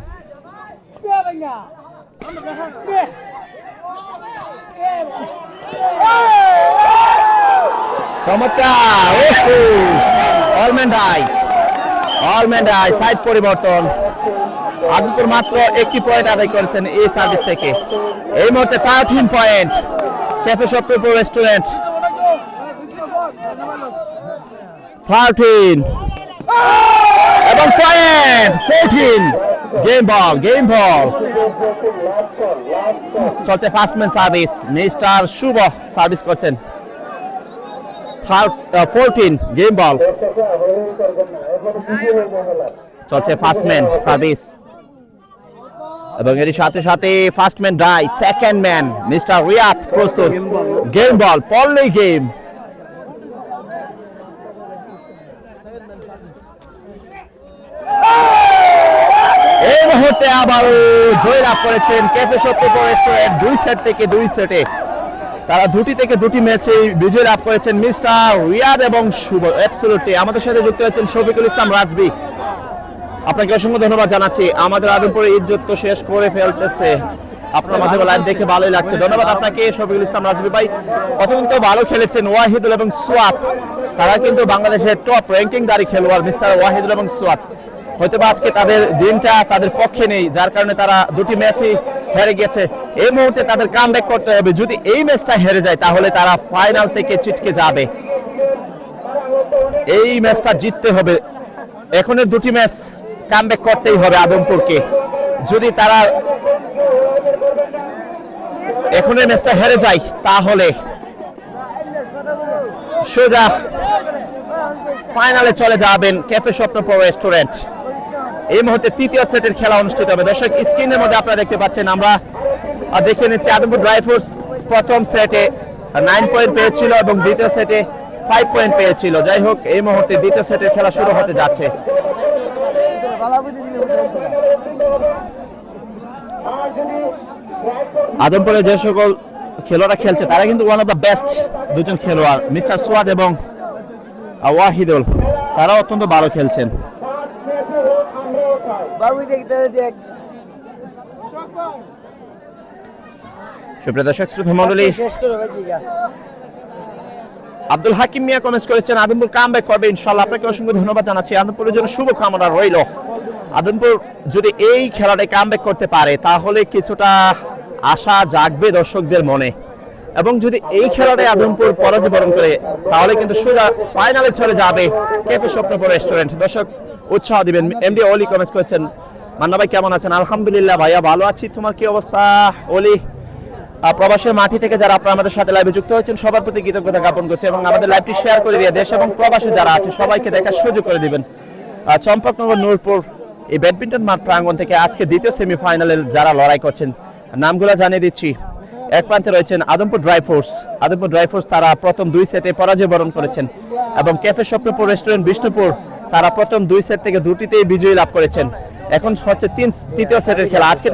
চমৎকার। অলম্যান ডাই, সাইড পরিবর্তন। আদিপুর মাত্র একটি পয়েন্ট আদায় করেছেন এই সার্ভিস থেকে। এই মুহূর্তে 13 পয়েন্ট ক্যাফে শপপুর রেস্টুরেন্ট। 13 এবং পয়েন্ট 14। গেম বল চলছে first man service. Mister Shuvo service করছেন। 14 গেম বল চলছে ফার্স্ট ম্যান সার্ভিস এবং এর সাথে সাথে first man die, second man mister Riyad প্রস্তুত। গেম বল, পড়লেই গেম। এই মুহূর্তে আবার জয় লাভ করেছেন ক্যাফে শপপুর রেস্টুরেন্ট। 2 সেট থেকে 2 সেটে তারা দুটি থেকে দুটি ম্যাচে বিজয় লাভ করেছেন মিস্টার রিয়াদ এবং শুভ। অ্যাবসলিউটলি আমাদের সাথে যুক্ত হয়েছেন শফিকুল ইসলাম রাজবি। আপনাকে অসংখ্য ধন্যবাদ জানাচ্ছি। আমাদের আদমপুরে ইজ্জত তো শেষ করে ফেলতেছে। আপনার মাধ্যমে লাইভ দেখে ভালোই লাগছে। ধন্যবাদ আপনাকে শফিকুল ইসলাম রাজবি ভাই। অত্যন্ত ভালো খেলেছেন ওয়াহিদুল এবং সুয়াদ। তারা কিন্তু বাংলাদেশের টপ র্যাঙ্কিংধারী খেলোয়াড় মিস্টার ওয়াহিদুল এবং সুয়াদ। হয়তোবা আজকে তাদের দিনটা তাদের পক্ষে নেই, যার কারণে তারা দুটি ম্যাচই হেরে গেছে। এই মুহূর্তে তাদের কামব্যাক করতে হবে। যদি এই ম্যাচটা হেরে যায় তাহলে তারা ফাইনাল থেকে ছিটকে যাবে। এই ম্যাচটা জিততে হবে। এখনের দুটি ম্যাচ কামব্যাক করতেই হবে আদমপুরকে। যদি তারা এখনের ম্যাচটা হেরে যায় তাহলে সোজা ফাইনালে চলে যাবেন ক্যাফে স্বপ্নপুর রেস্টুরেন্ট। এই মুহূর্তে তৃতীয় সেটের খেলা অনুষ্ঠিত হবে। দর্শক স্ক্রিনের মধ্যে আপনারা দেখতে পাচ্ছেন, আমরা দেখে নিচ্ছি আদমপুর ড্রাই ফ্রুটস প্রথম সেটে 9 পয়েন্ট পেয়েছিল এবং দ্বিতীয় সেটে 5 পয়েন্ট পেয়েছিল। যাই হোক এই মুহূর্তে দ্বিতীয় সেটের খেলা শুরু হতে যাচ্ছে। আদমপুরে যে সকল খেলোয়াড়রা খেলছে তারা কিন্তু ওয়ান অফ দ্য বেস্ট দুজন খেলোয়াড় মিস্টার সুয়াদ এবং ওয়াহিদুল। তারা অত্যন্ত ভালো খেলছেন। সুপ্রিয় দর্শক শ্রোতা মণ্ডলী, আব্দুল হাকিম মিয়া কমেন্টস করেছেন আদমপুর কামব্যাক করবে ইনশাআল্লাহ। আপনাকে অসংখ্য ধন্যবাদ জানাচ্ছি। আদমপুরের জন্য শুভ কামনা রইল। আদমপুর যদি এই খেলাটায় কামব্যাক করতে পারে তাহলে কিছুটা আশা জাগবে দর্শকদের মনে, এবং যদি এই খেলাটায় আদমপুর পরাজয় বরণ করে তাহলে কিন্তু সোজা ফাইনালে চলে যাবে ক্যাফে স্বপ্নপুর রেস্টুরেন্ট। দর্শক উৎসাহ দিবেন। এমডি অলি কমেন্টস করেছেন মান্না ভাই কেমন আছেন? আলহামদুলিল্লাহ ভাইয়া ভালো আছি। তোমার কি অবস্থা অলি? প্রবাসের মাটি থেকে যারা আপনারা আমাদের সাথে লাইভে যুক্ত হয়েছেন সবার প্রতি কৃতজ্ঞতা জ্ঞাপন করছে এবং আমাদের লাইভটি শেয়ার করে দিয়ে দেশ এবং প্রবাসে যারা আছে সবাইকে দেখার সুযোগ করে দিবেন। চম্পকনগর নূরপুর এই ব্যাডমিন্টন মাঠ প্রাঙ্গণ থেকে আজকে দ্বিতীয় সেমিফাইনালের যারা লড়াই করছেন নামগুলো জানিয়ে দিচ্ছি। এক প্রান্তে রয়েছেন আদমপুর ড্রাই ফোর্স। তারা প্রথম 2 সেটে পরাজয় বরণ করেছেন এবং ক্যাফে স্বপ্নপুর রেস্টুরেন্ট বিষ্ণুপুর তারা প্রথম 2 সেট থেকে দুটিতেই বিজয়ী লাভ করেছেন। এখন হচ্ছে তৃতীয় সেটের খেলা। আজকের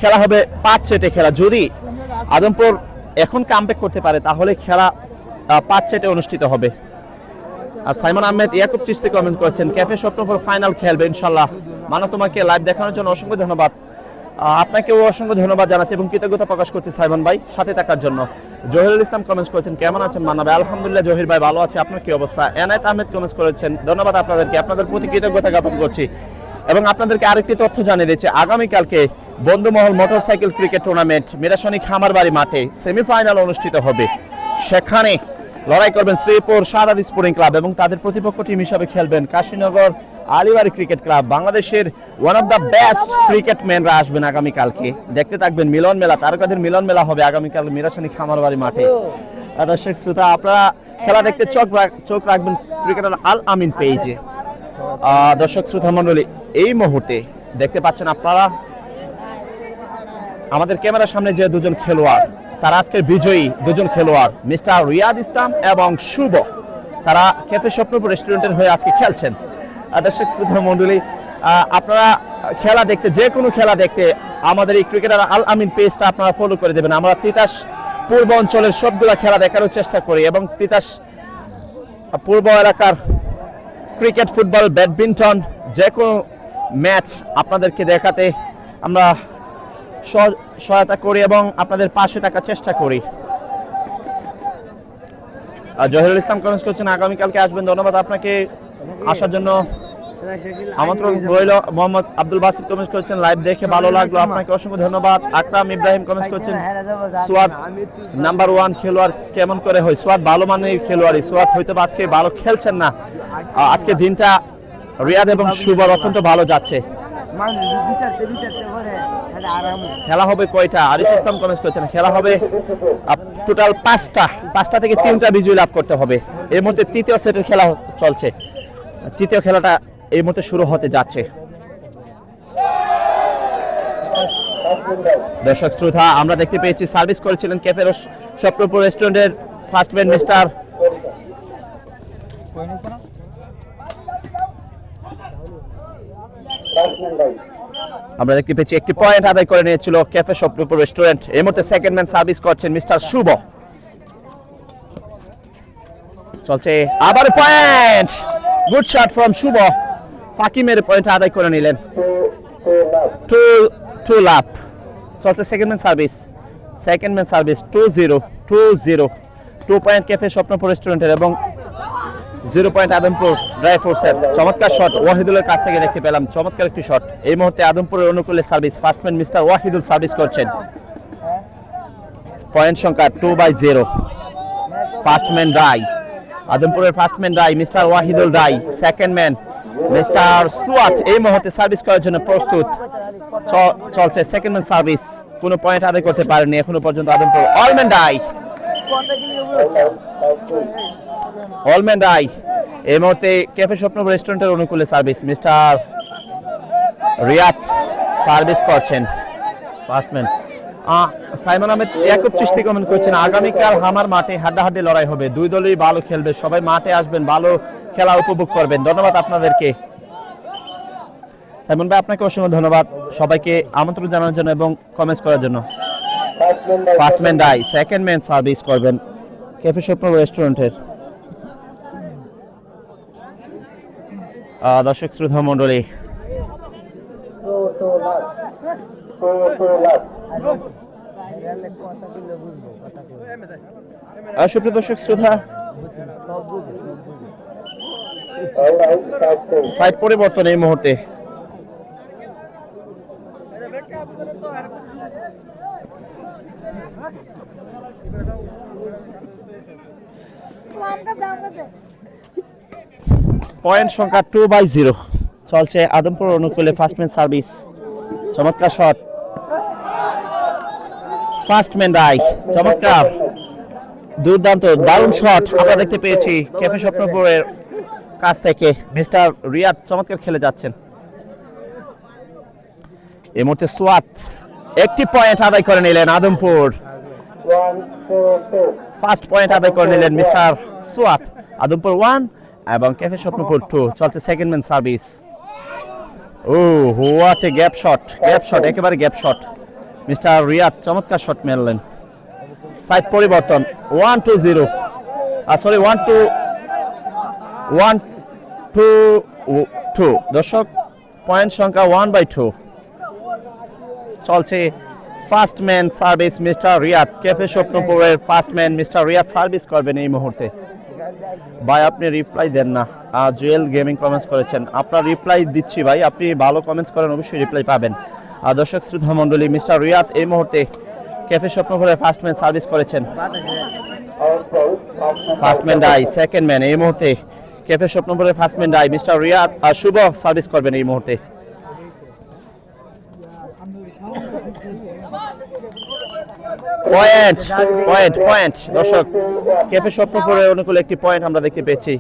খেলা হবে 5 সেটে খেলা। যদি আদমপুর এখন কামব্যাক করতে পারে তাহলে খেলা 5 সেটে অনুষ্ঠিত হবে। আর সাইমন আহমেদ ইয়াকুব চিস্তি কমেন্ট করেছেন ক্যাফে স্বপ্নপুর ফাইনাল খেলবে ইনশাআল্লাহ। মানো তোমাকে লাইভ দেখানোর জন্য অসংখ্য ধন্যবাদ। আপনাকেও অসংখ্য ধন্যবাদ জানাচ্ছি এবং কৃতজ্ঞতা প্রকাশ করছি সাইমন ভাই সাথে থাকার জন্য। জহিরুল ইসলাম কমেন্টস করেছেন কেমন আছেন মান্না ভাই? আলহামদুলিল্লাহ জহির ভাই ভালো আছে। আপনার কি অবস্থা? এনায়েত আহমেদ কমেন্টস করেছেন ধন্যবাদ আপনাদেরকে, আপনাদের প্রতি কৃতজ্ঞতা জ্ঞাপন করছি এবং আপনাদেরকে আরেকটি তথ্য জানিয়ে দিচ্ছি। আগামীকালকে বন্ধুমহল মোটরসাইকেল ক্রিকেট টুর্নামেন্ট মিরাশনী খামারবাড়ি মাঠে সেমিফাইনাল অনুষ্ঠিত হবে। সেখানে লড়াই করবেন শ্রীপুর সাদাত স্পোর্টিং ক্লাব এবং তাদের প্রতিপক্ষ টিম হিসাবে খেলবেন কাশীনগর আলিবাড়ি ক্রিকেট ক্লাব। বাংলাদেশের one of the best cricket ম্যানরা আসবেন আগামীকালকে। দেখতে থাকবেন মিলন মেলা, তারকাদের মিলন মেলা হবে আগামীকাল মিরাশনী খামারবাড়ি মাঠে। দর্শক শ্রোতা, আপনারা খেলা দেখতে চোখ রাখবেন ক্রিকেটার আল আমিন পেজে। দর্শক শ্রোতা মণ্ডলী, এই মুহূর্তে দেখতে পাচ্ছেন আপনারা আমাদের ক্যামেরার সামনে যে দুজন খেলোয়াড়, তারা আজকের বিজয়ী দুজন খেলোয়াড় মিস্টার রিয়াদ ইসলাম এবং শুভ, তারা ক্যাফে স্বপ্নপুর রেস্টুরেন্টের হয়ে আজকে খেলছেন। দর্শক শ্রোতা মণ্ডলী, আপনারা খেলা দেখতে, যে কোনো খেলা দেখতে আমাদের এই ক্রিকেটার আল আমিন পেজটা আপনারা ফলো করে দেবেন। আমরা তিতাস পূর্ব অঞ্চলের সবগুলো খেলা দেখানোর চেষ্টা করি এবং তিতাস পূর্ব এলাকার ক্রিকেট, ফুটবল, ব্যাডমিন্টন যে কোনো ম্যাচ আপনাদেরকে দেখাতে আমরা সহায়তা করি এবং আপনাদের পাশে থাকার চেষ্টা করি। জহিরুল ইসলাম কমেন্টস করছেন আগামীকালকে আসবেন, ধন্যবাদ আপনাকে আসার জন্য আমন্ত্রণ রইল। মোহাম্মদ আব্দুল বাসির কমেন্টস করছেন লাইভ দেখে ভালো লাগলো, আপনাকে অসংখ্য ধন্যবাদ। আকরাম ইব্রাহিম কমেন্টস করছেন সোয়াদ নাম্বার 1 খেলোয়াড় কেমন করে হয়? সোয়াদ ভালো মানের খেলোয়াড়ই, সোয়াদ হয়তো আজকে ভালো খেলছেন না। আজকে দিনটা রিয়াদ এবং শুভর অত্যন্ত ভালো যাচ্ছে। খেলা হবে কয়টা? আরিফ ইসলাম কমেন্টস করছেন খেলা হবে টোটাল 5টা থেকে 3টা বিজয় লাভ করতে হবে। এর মধ্যে তৃতীয় সেটের খেলা চলছে, তৃতীয় খেলাটা এই মুহূর্তে শুরু হতে যাচ্ছে। দর্শক শ্রোতা, আমরা দেখতে পেয়েছি সার্ভিস করেছিলেন ক্যাফে স্বপ্নপুর রেস্টুরেন্টের ফার্স্ট ম্যান মিস্টার আমরা দেখতে পেয়েছি একটি পয়েন্ট আদায় করে নিয়েছিল ক্যাফে স্বপ্নপুর রেস্টুরেন্ট। এই মুহূর্তে সেকেন্ড ম্যান সার্ভিস করছেন মিস্টার শুভ। চলছে আবার পয়েন্ট, গুড শট ফ্রম শুভ, ফাঁকি মেরে পয়েন্ট আদায় করে নিলেন। টু লাভ চলছে second man service 2-0 2 point cafe Swapnapur রেস্টুরেন্টের এবং 0 পয়েন্ট আদমপুর ড্রাই ফ্রুটসের। চমৎকার শট ওয়াহিদুলের কাছ থেকে দেখতে পেলাম, চমৎকার একটি শট। এই মুহূর্তে আদমপুরের অনুকূলে service, first man mister Wahidul service করছেন। পয়েন্ট সংখ্যা 2/0। ফার্স্ট ম্যান রাই, আদমপুরের ফার্স্ট ম্যান রাই মিস্টার ওয়াহিদুল রাই, সেকেন্ড ম্যান মিস্টার সুয়াত এই মুহূর্তে সার্ভিস করার জন্য প্রস্তুত। চলছে সেকেন্ড ম্যান সার্ভিস, কোনো পয়েন্ট আদায় করতে পারেনি এখনো পর্যন্ত আদমপুর। অলম্যান রাই এই মুহূর্তে ক্যাফে স্বপ্নপুর রেস্টুরেন্টের অনুকূলে সার্ভিস, মিস্টার রিয়াদ সার্ভিস করছেন। First man Simon Ahmed Yakub Chishti comment করছেন আগামীকাল হামার মাঠে হাড্ডাহাড্ডি লড়াই হবে, দুই দলই ভালো খেলবে, সবাই মাঠে আসবেন, ভালো খেলা উপভোগ করবেন। ধন্যবাদ আপনাদেরকে সাইমন ভাই, আপনাকে অসংখ্য ধন্যবাদ সবাইকে আমন্ত্রণ জানানোর জন্য এবং কমেন্টস করার জন্য। ফার্স্ট ম্যান রাই, সেকেন্ড ম্যান সার্ভিস করবেন ক্যাফে স্বপ্নপুর রেস্টুরেন্টের। দর্শক শ্রোতা মণ্ডলী, সুপ্রিয় দর্শক শ্রোতা, সাইড পরিবর্তন এই মুহূর্তে। পয়েন্ট সংখ্যা 2/0 চলছে আদমপুর অনুকূলে ফার্স্ট ম্যান সার্ভিস। চমৎকার শট, ফার্স্ট ম্যান রাই, চমৎকার দুর্দান্ত দারুণ শট আমরা দেখতে পেয়েছি ক্যাফে স্বপ্নপুরের কাছ থেকে। মিস্টার রিয়াদ চমৎকার খেলে যাচ্ছেন। এই মুহূর্তে সোয়াত একটি পয়েন্ট আদায় করে নিলেন আদমপুর, ফার্স্ট পয়েন্ট আদায় করে নিলেন মিস্টার সোয়াত। আদমপুর 1 এবং ক্যাফে স্বপ্নপুর 2। চলছে second man service. Oh what a gap shot, একেবারে গ্যাপ শট। মিস্টার রিয়াদ চমৎকার শট মেরলেন। সাইড পরিবর্তন 1-2-0, সরি 1-2 দর্শক, পয়েন্ট সংখ্যা 1/2 চলছে। First man service mister Riyad, cafe স্বপ্নপুরের first man mister Riyad service করবেন এই মুহূর্তে। ভাই আপনি রিপ্লাই দেন না, জুয়েল গেমিং কমেন্টস করেছেন, আপনার রিপ্লাই দিচ্ছি ভাই, আপনি ভালো কমেন্টস করেন অবশ্যই রিপ্লাই পাবেন। দর্শক শ্রোতা মণ্ডলী, মিস্টার রিয়াদ এই মুহূর্তে ক্যাফে স্বপ্নপুরে ফার্স্ট ম্যান সার্ভিস করেছেন। First man die, second man এই মুহূর্তে ক্যাফে স্বপ্নপুরে first man die mister Riyad আর শুভ সার্ভিস করবেন এই মুহূর্তে। পয়েন্ট পয়েন্ট পয়েন্ট দর্শক, ক্যাফে স্বপ্নপুরে অনুকূলে একটি পয়েন্ট আমরা দেখতে পেয়েছি।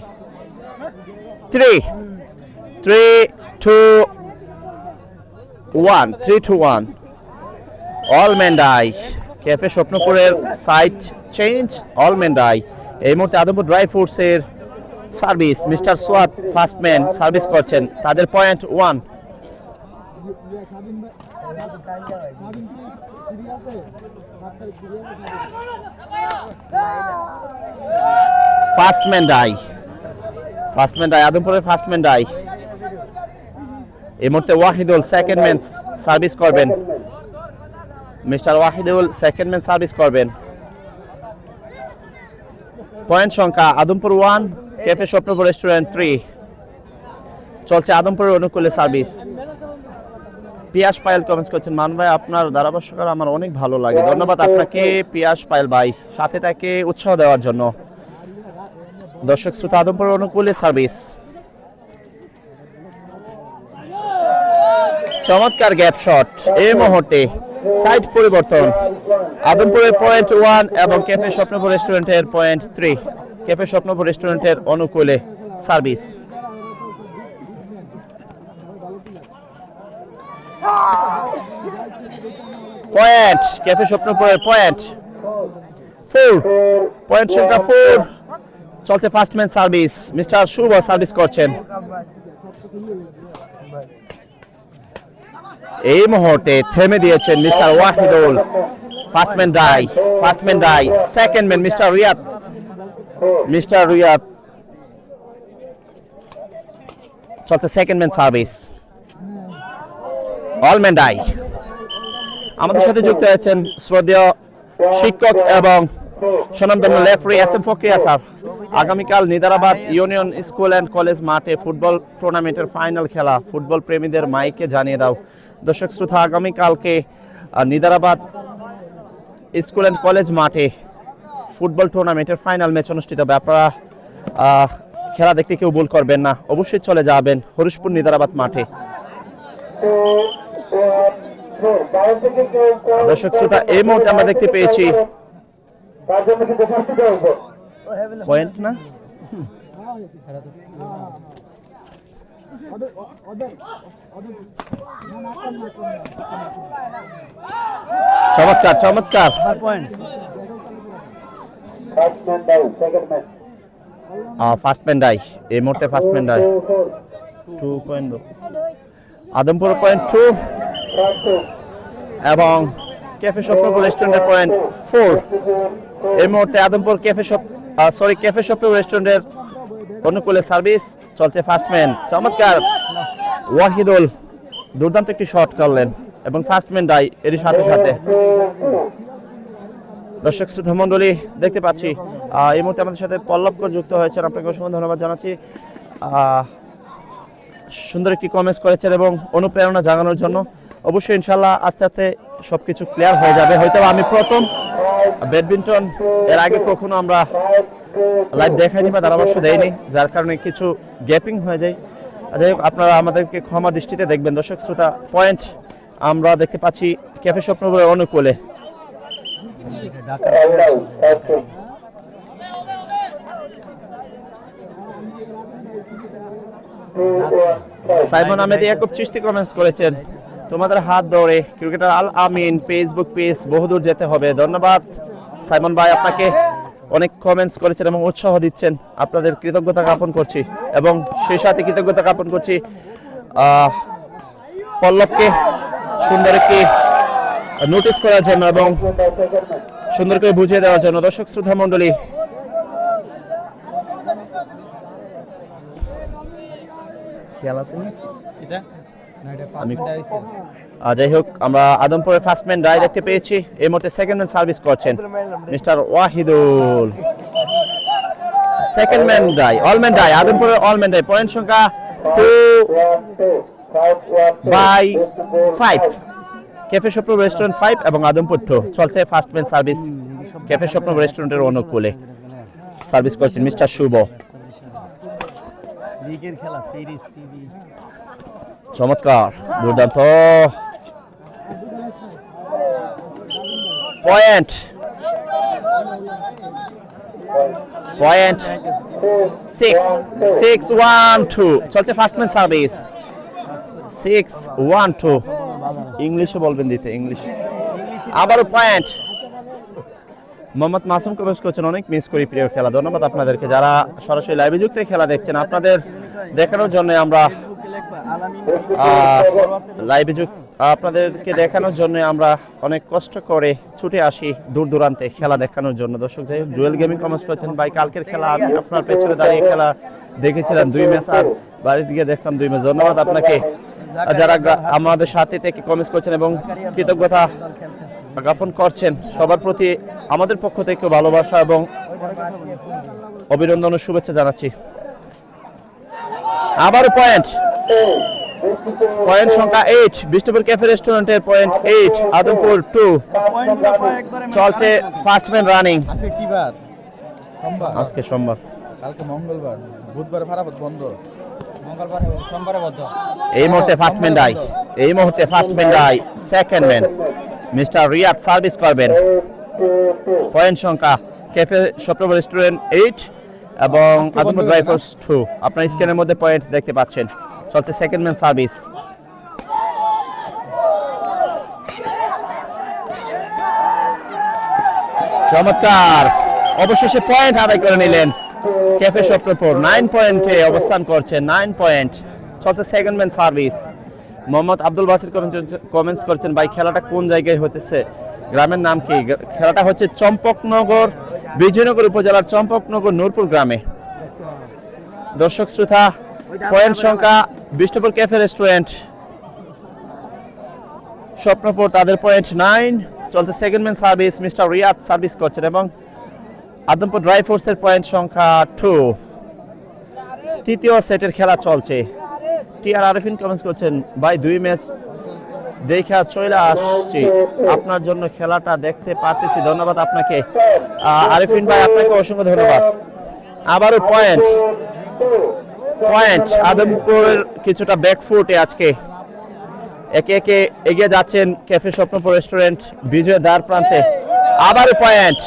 3-2-1 অল ম্যান ডাই, ক্যাফে স্বপ্নপুরের side change, all man die. এই মুহূর্তে আদমপুর ড্রাই ফ্রুটসের service, mister Swad first man service করছেন, তাদের point 1। First man die আদমপুরের first man die. এই মুহূর্তে ওয়াহিদুল সেকেন্ড ম্যান সার্ভিস করবেন, mister Wahidul second man service করবেন। পয়েন্ট সংখ্যা আদমপুর 1, ক্যাফে স্বপ্নপুর রেস্টুরেন্ট 3। চলছে আদমপুরের অনুকূলে সার্ভিস। পিয়াস পায়েল কমেন্টস করছেন, মান ভাই আপনার ধারাভাষ্যকার আমার অনেক ভালো লাগে, ধন্যবাদ আপনাকে পিয়াস পায়েল ভাই, সাথে তাকে উৎসাহ দেওয়ার জন্য। দর্শক শ্রোতা আদমপুরের অনুকূলে সার্ভিস, চমৎকার গ্যাপ শট। এই মুহূর্তে সাইড পরিবর্তন, আদমপুরের পয়েন্ট 1 এবং ক্যাফে স্বপ্নপুর রেস্টুরেন্টের পয়েন্ট 3। ক্যাফে স্বপ্নপুর রেস্টুরেন্টের অনুকূলে সার্ভিস। পয়েন্ট ক্যাফে স্বপ্নপুরের পয়েন্ট 4, পয়েন্ট সংখ্যা 4। চলছে first man service, mister Shuvo service করছেন। এই মুহূর্তে থেমে দিয়েছেন mister Wahidul, first man die, second man mister Riyad. চলছে second man service, all man die. আমাদের সাথে যুক্ত হয়েছেন শ্রদ্ধেয় শিক্ষক এবং স্বনামধন্য রেফারি এস.এম. ফকরিয়া স্যার। আগামীকাল নিদারাবাদ ইউনিয়ন স্কুল অ্যান্ড কলেজ মাঠে ফুটবল টুর্নামেন্টের ফাইনাল খেলা, ফুটবল প্রেমীদের মাইকে জানিয়ে দাও। দর্শক শ্রোতা, আগামীকালকে নিদারাবাদ স্কুল অ্যান্ড কলেজ মাঠে ফুটবল টুর্নামেন্টের ফাইনাল ম্যাচ অনুষ্ঠিত হবে। আপনারা খেলা দেখতে কেউ ভুল করবেন না, অবশ্যই চলে যাবেন হরিশপুর নিদারাবাদ মাঠে। দর্শক শ্রোতা, এই মুহূর্তে আমরা দেখতে পেয়েছি পয়েন্ট না চমৎকার ফার্স্ট ম্যান ডাই। এই মুহূর্তে first man die 2.2, Adampur point 2 এবং ক্যাফে স্বপ্নপুর রেস্টুরেন্টের পয়েন্ট 4। এই মুহূর্তে আদমপুর ক্যাফে স্বপ্নপুর রেস্টুরেন্টের অনুকূলে সার্ভিস। চলছে ফার্স্ট ম্যান, চমৎকার ওয়াহিদুল দুর্দান্ত একটি শট করলেন এবং ফার্স্ট ম্যান ডাই এরই সাথে সাথে। দর্শক শ্রোতা মণ্ডলী, দেখতে পাচ্ছি এই মুহূর্তে আমাদের সাথে পল্লবকর যুক্ত হয়েছেন, আপনাকে অসংখ্য ধন্যবাদ জানাচ্ছি। সুন্দর একটি কমেন্টস করেছেন এবং অনুপ্রেরণা জাগানোর জন্য। অবশ্যই ইনশাল্লাহ আস্তে আস্তে সবকিছু ক্লিয়ার হয়ে যাবে। হয়তো আমি প্রথম ব্যাডমিন্টন, এর আগে কখনো আমরা লাইভ দেখাইনি বা ধারাভাষ্য দেয়নি, যার কারণে কিছু গ্যাপিং হয়ে যায়। যাই হোক, আপনারা আমাদেরকে ক্ষমা দৃষ্টিতে দেখবেন। দর্শক শ্রোতা, পয়েন্ট আমরা দেখতে পাচ্ছি ক্যাফে স্বপ্নপুরের অনুকূলে। সাইমন আহমেদ ইয়াকুব চিশতি কমেন্টস করেছেন, তোমাদের হাত ধরে ক্রিকেটার আল আমিন ফেসবুক পেজ বহুদূর যেতে হবে। ধন্যবাদ সাইমন ভাই, আপনাকে অনেক কমেন্টস করেছেন এবং উৎসাহ দিচ্ছেন, আপনাদের কৃতজ্ঞতা জ্ঞাপন করছি এবং সেই সাথে কৃতজ্ঞতা জ্ঞাপন করছি পল্লবকে সুন্দর একটি নোটিস করার জন্য এবং সুন্দর করে বুঝিয়ে দেওয়ার জন্য। দর্শক শ্রোতা মণ্ডলী, খেয়াল আছে না যাই হোক, আমরা আদমপুরের ফার্স্ট ম্যান ডাই দেখতে পেয়েছি। এই মুহূর্তে সেকেন্ড ম্যান সার্ভিস করছেন mister Wahidul, second man die, all man die, আদমপুরের all man die. Point সংখ্যা 2/5, ক্যাফে স্বপ্ন রেস্টুরেন্ট 5 এবং আদমপুর 2 চলছে ফার্স্ট ম্যান সার্ভিস ক্যাফে স্বপ্ন রেস্টুরেন্টের অনুকূলে সার্ভিস করছেন মিস্টার শুভ। লিগের খেলা ফেরিস টিভি চমৎকার, দুর্দান্ত পয়েন্ট, পয়েন্ট 6-1-2 চলছে ফার্স্ট ম্যান সার্ভিস 6-1-2। ইংলিশে বলবেন দিতে, ইংলিশ। আবারও পয়েন্ট। মোহাম্মদ মাসুম কমেন্টস করছেন অনেক মিস করি প্রিয় খেলা। ধন্যবাদ আপনাদেরকে যারা সরাসরি লাইভে যুক্ত খেলা দেখছেন। আপনাদের দেখানোর জন্য আমরা লাইভে যুক্ত আপনাদেরকে দেখানোর জন্য আমরা অনেক কষ্ট করে ছুটে আসি দূর দূরান্তে খেলা দেখানোর জন্য। দর্শক যাই হোক, জুয়েল গেমিং কমেন্টস করছেন ভাই কালকের খেলা আমি আপনার পেছনে দাঁড়িয়ে খেলা দেখেছিলাম 2 ম্যাচ আর বাড়ির দিকে দেখলাম 2 ম্যাচ। ধন্যবাদ আপনাকে যারা আমাদের সাথে থেকে কমেন্টস করছেন এবং কৃতজ্ঞতা জ্ঞাপন করছেন। সবার প্রতি আমাদের পক্ষ থেকে ভালোবাসা এবং অভিনন্দন ও শুভেচ্ছা জানাচ্ছি। আবারও পয়েন্ট, পয়েন্ট সংখ্যা 8 বিষ্ণুপুর ক্যাফে রেস্টুরেন্টের পয়েন্ট 8 আদমপুর 2 চলছে ফার্স্ট ম্যান রানিং। আজকে কি বার? সোমবার। আজকে সোমবার, কালকে মঙ্গলবার, বুধবার ভাড়াপত বন্ধ, মঙ্গলবার সোমবারে বদ্ধ। এই মুহূর্তে ফার্স্ট ম্যান ডাই, এই মুহূর্তে first man die second man mister Riyad service করবেন। পয়েন্ট সংখ্যা ক্যাফে স্বপ্ন রেস্টুরেন্ট 8 এবং আদমপুর ড্রাইভার্স 2 আপনার স্ক্রিনের মধ্যে পয়েন্ট দেখতে পাচ্ছেন। চলছে সেকেন্ড ম্যান সার্ভিস। চমৎকার, অবশেষে পয়েন্ট আদায় করে নিলেন ক্যাফে স্বপ্নপুর। 9 পয়েন্টে অবস্থান করছেন, 9 পয়েন্ট। চলছে second man service. Mohammad Abdul বাসির কমেন্টস করছেন ভাই খেলাটা কোন জায়গায় হতেছে, গ্রামের নাম কি? খেলাটা হচ্ছে চম্পকনগর, বিজয়নগর উপজেলার চম্পকনগর নূরপুর গ্রামে। দর্শক শ্রোতা, পয়েন্ট সংখ্যা বিষ্ণুপুর ক্যাফে রেস্টুরেন্ট স্বপ্নপুর তাদের পয়েন্ট 9। চলছে second man service, mister Riyad service করছেন এবং আদমপুর ড্রাই ফোর্সের পয়েন্ট সংখ্যা 2। তৃতীয় সেটের খেলা চলছে। টিআর আরিফিন কমেন্টস করছেন ভাই 2 ম্যাচ দেখা চলে আসছি, আপনার জন্য খেলাটা দেখতে পারতেছি। ধন্যবাদ আপনাকে আরিফিন ভাই, আপনাকে অসংখ্য ধন্যবাদ। আবারও পয়েন্ট, পয়েন্ট আদমপুরের কিছুটা ব্যাকফুটে আজকে একে একে এগিয়ে যাচ্ছেন ক্যাফে স্বপ্নপুর রেস্টুরেন্ট বিজয় দ্বার প্রান্তে। আবারও পয়েন্ট,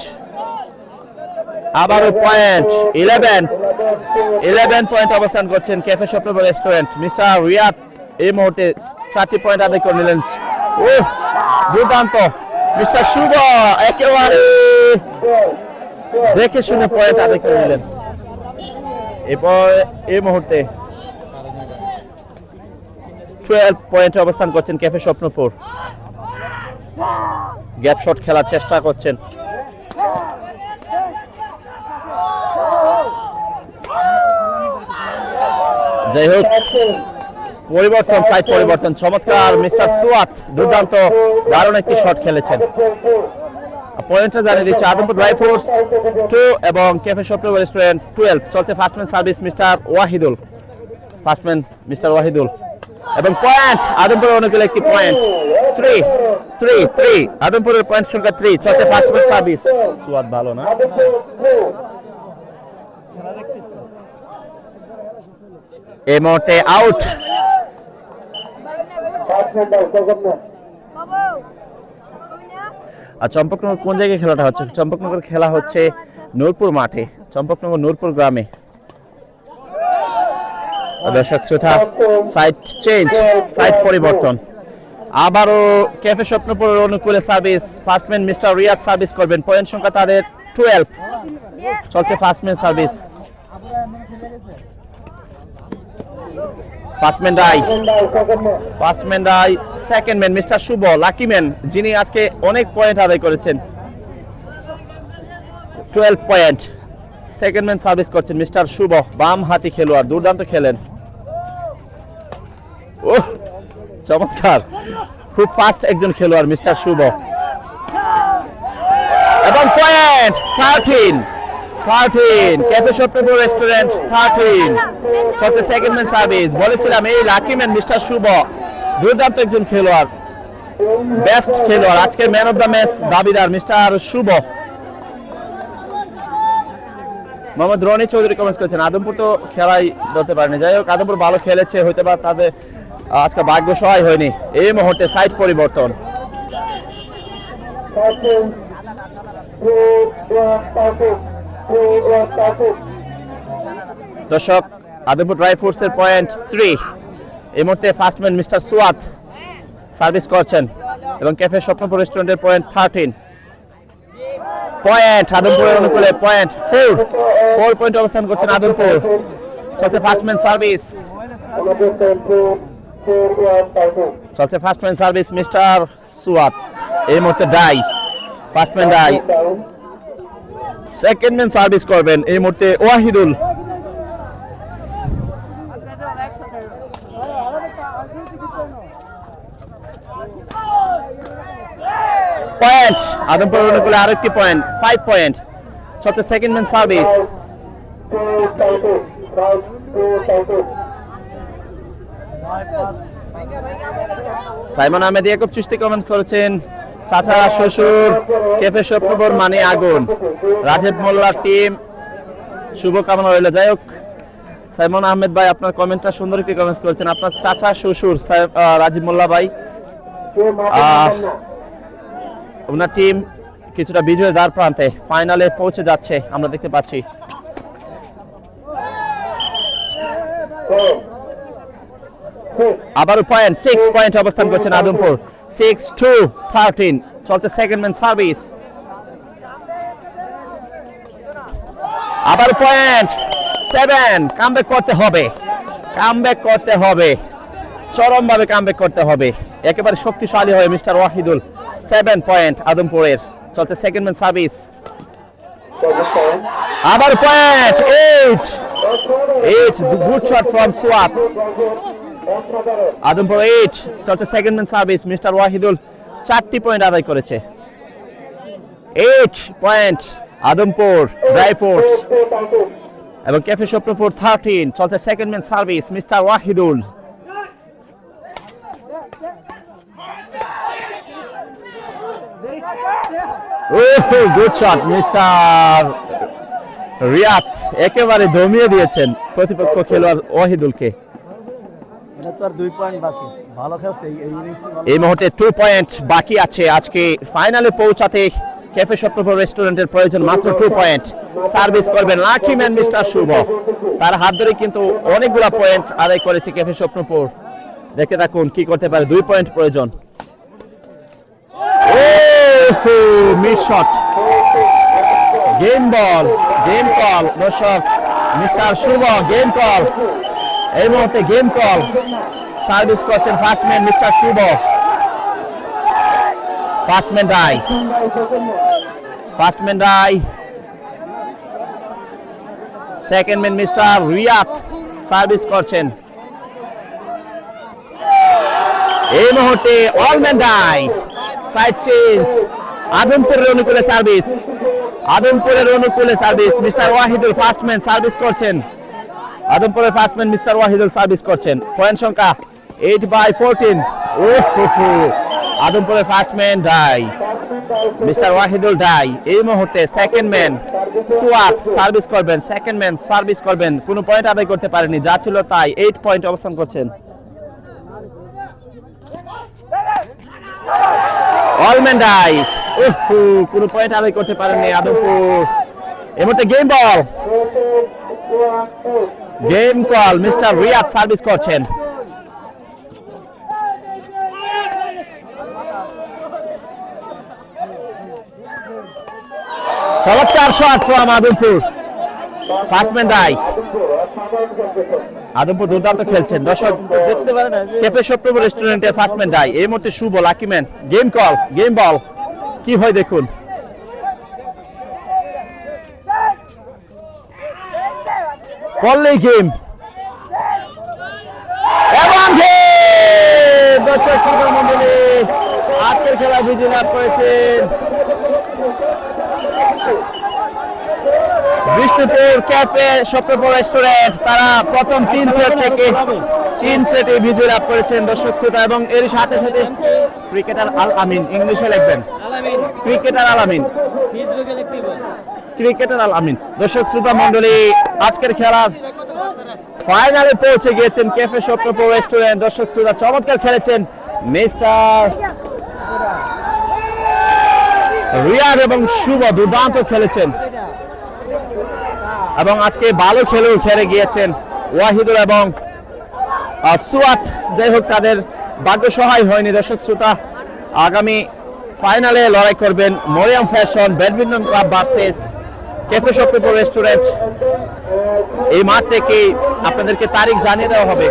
আবারও পয়েন্ট 11 পয়েন্ট অবস্থান করছেন cafe Swapnapur restaurant. Mister Riyad এই মুহূর্তে 4টি পয়েন্ট আদায় করে নিলেন। ও দুর্দান্ত, মিস্টার শুভ একেবারে দেখে শুনে পয়েন্ট আদায় করে নিলেন। এরপর এই মুহূর্তে 12 পয়েন্টে অবস্থান করছেন ক্যাফে স্বপ্নপুর। গ্যাপ শট খেলার চেষ্টা করছেন। যাই হোক, পরিবর্তন, সাইড পরিবর্তন। চমৎকার মিস্টার সুয়াত, দুর্দান্ত দারুণ একটি শট খেলেছেন। পয়েন্টটা জানিয়ে দিচ্ছে আদমপুর ড্রাই ফোর্স 2 এবং ক্যাফে স্বপ্ন রেস্টুরেন্ট 12। চলছে first man service mister Wahidul, first man mister Wahidul এবং পয়েন্ট আদমপুরের অনুকূলে একটি পয়েন্ট 3 আদমপুরের পয়েন্ট সংখ্যা 3। চলছে ফার্স্ট ম্যান সার্ভিস। সুয়াত ভালো না, এই মুহূর্তে আউট। আর চম্পকনগর কোন জায়গায় খেলাটা হচ্ছে? চম্পকনগর খেলা হচ্ছে নূরপুর মাঠে, চম্পকনগর নূরপুর গ্রামে। দর্শক শ্রোতা, সাইড চেঞ্জ, সাইড পরিবর্তন। আবারও ক্যাফে স্বপ্নপুরের অনুকূলে service, first man mister Riyad service করবেন। পয়েন্ট সংখ্যা তাদের 12। চলছে first man service. First man die second man mister Shuvo lucky man, যিনি আজকে অনেক পয়েন্ট আদায় করেছেন। 12 পয়েন্ট। সেকেন্ড ম্যান সার্ভিস করছেন মিস্টার শুভ, বাম হাতি খেলোয়াড়, দুর্দান্ত খেলেন। ও চমৎকার, খুব ফাস্ট একজন খেলোয়াড় মিস্টার শুভ। এবং পয়েন্ট 13 ক্যাফে স্বপ্নপুর রেস্টুরেন্ট 13। চলছে সেকেন্ড ম্যান সার্ভিস। বলেছিলাম এই লাকি ম্যান মিস্টার শুভ দুর্দান্ত একজন খেলোয়াড়, বেস্ট খেলোয়াড়, আজকের ম্যান অফ দ্য ম্যাচ দাবিদার মিস্টার শুভ। মোহাম্মদ রনি চৌধুরী কমেন্টস করেছেন আদমপুর তো খেলাই ধরতে পারেনি। যাই হোক, আদমপুর ভালো খেলেছে, হয়তো বা তাদের আজকে ভাগ্য সহায় হয়নি। এই মুহূর্তে সাইড পরিবর্তন। দর্শক, আদমপুর ড্রাই ফ্রুটসের পয়েন্ট 3। এই মুহূর্তে ফার্স্টম্যান মিস্টার সুয়াত সার্ভিস করছেন এবং ক্যাফে স্বপ্নপুর রেস্টুরেন্টের পয়েন্ট 13 পয়েন্ট। আদমপুরের অনুকূলে পয়েন্ট 4 পয়েন্ট অবস্থান করছেন আদমপুর। চলছে ফার্স্টম্যান সার্ভিস, চলছে ফার্স্টম্যান সার্ভিস মিস্টার সুয়াত। এই মুহূর্তে die, first man die. Second man service করবেন এই মুহূর্তে ওয়াহিদুল। পয়েন্ট আদমপুর অনুকূলে আরেকটি পয়েন্ট, 5 পয়েন্ট। চলছে second man service. Simon Ahmed Yakub Chishti comment করেছেন চাচা শ্বশুর ক্যাফে স্বপ্নপুর মানে আগুন। রাজীব মোল্লার টিম শুভকামনা রইল। যাই হোক, সাইমন আহমেদ ভাই আপনার কমেন্টটা সুন্দর একটি কমেন্ট করেছেন। আপনার চাচা শ্বশুর রাজীব মোল্লা ভাই, ওনার টিম কিছুটা বিজয়ের দ্বার প্রান্তে, ফাইনালে পৌঁছে যাচ্ছে আমরা দেখতে পাচ্ছি। আবারও পয়েন্ট, 6 পয়েন্ট অবস্থান করছেন আদমপুর। 6-2-13 চলছে সেকেন্ড ম্যান সার্ভিস। আবার পয়েন্ট 7। কামব্যাক করতে হবে, কামব্যাক করতে হবে, চরমভাবে কামব্যাক করতে হবে, একেবারে শক্তিশালী হয়ে মিস্টার ওয়াহিদুল। 7 পয়েন্ট আদমপুরের। চলছে সেকেন্ড ম্যান সার্ভিস। আবার point 8 good shot from Suad. Adampur 8। চলছে second man service. Mister Wahidul 4টি পয়েন্ট আদায় করেছে। 8 পয়েন্ট আদমপুর ড্রাই ফ্রুটস এবং ক্যাফে স্বপ্নপুর 13। চলছে second man service mister Wahidul. Good shot mister Riyad, একেবারে দমিয়ে দিয়েছেন প্রতিপক্ষ খেলোয়াড় ওয়াহিদুলকে। এটা তো আর 2 পয়েন্ট বাকি, ভালো খেলছে এই ইনিংসে। এই মুহূর্তে 2 পয়েন্ট বাকি আছে। আজকে ফাইনালে পৌঁছাতে ক্যাফে স্বপ্নপুর রেস্টুরেন্টের প্রয়োজন মাত্র 2 পয়েন্ট। সার্ভিস করবেন লাকি ম্যান মিস্টার শুভ। তার হাত ধরে কিন্তু অনেকগুলো পয়েন্ট আদায় করেছে ক্যাফে স্বপ্নপুর। দেখতে থাকুন কি করতে পারে। 2 পয়েন্ট প্রয়োজন। Miss shot, game ball, game call. দর্শক, মিস্টার শুভ গেম কল, এই মুহূর্তে গেম কল। সার্ভিস করছেন ফার্স্টম্যান মিস্টার শুভ। ফার্স্টম্যান রাই, ফার্স্টম্যান রাই। Second man mister Riyad service করছেন এই মুহূর্তে। অলম্যান রাই, সাইড চেঞ্জ। আদমপুরের অনুকূলে সার্ভিস, আদমপুরের অনুকূলে service mister Wahidul first man service করছেন। আদমপুরের ফার্স্টম্যান মিস্টার ওয়াহিদুল সার্ভিস করছেন। পয়েন্ট সংখ্যা 8/14। আদমপুরের first man die mister Wahidul die. এই মুহূর্তে সেকেন্ড ম্যান সুয়াত সার্ভিস করবেন। সেকেন্ড ম্যান সার্ভিস করবেন, কোনো পয়েন্ট আদায় করতে পারেনি, যা ছিল তাই। 8 পয়েন্ট অবস্থান করছেন। অলম্যান ডাই, কোনো পয়েন্ট আদায় করতে পারেননি আদমপুর। এই মুহূর্তে game ball, game call mister Riyad service করছেন। চমৎকার shot from Adampur. First man die. Adampur দুর্দান্ত খেলছেন। দর্শক দেখতে পারেন ক্যাফে স্বপ্নপুর রেস্টুরেন্টের ফার্স্টম্যান ডাই। এই মুহূর্তে Shuvo lucky man. Game call, game ball, কি হয় দেখুন। করলেই গেম এবং দর্শক শ্রোতা মণ্ডলী, আজকের খেলা বিজয় লাভ করেছেন বিষ্ণুপুর ক্যাফে স্বপ্নপুর রেস্টুরেন্ট তারা প্রথম 3 সেট থেকে 3 সেটে বিজয় লাভ করেছেন দর্শক শ্রোতা, এবং এর সাথে সাথে ক্রিকেটার আল আমিন, ইংলিশে লিখবেন ক্রিকেটার আল আমিন, ক্রিকেটার আল আমিন। দর্শক শ্রোতা মণ্ডলী, আজকের খেলার ফাইনালে পৌঁছে গিয়েছেন ক্যাফে স্বপ্নপুর রেস্টুরেন্ট। দর্শক শ্রোতা চমৎকার খেলেছেন মিস্টার রিয়াদ এবং শুভ, দুর্দান্ত খেলেছেন এবং আজকে ভালো খেলেও খেলে গিয়েছেন ওয়াহিদুল এবং সুয়াত। যাই হোক, তাদের ভাগ্য সহায় হয়নি। দর্শক শ্রোতা, আগামী ফাইনালে লড়াই করবেন Mariyam fashion badminton club versus cafe Swapnapur restaurant. এই মাঠ থেকে আপনাদেরকে তারিখ জানিয়ে দেওয়া হবে।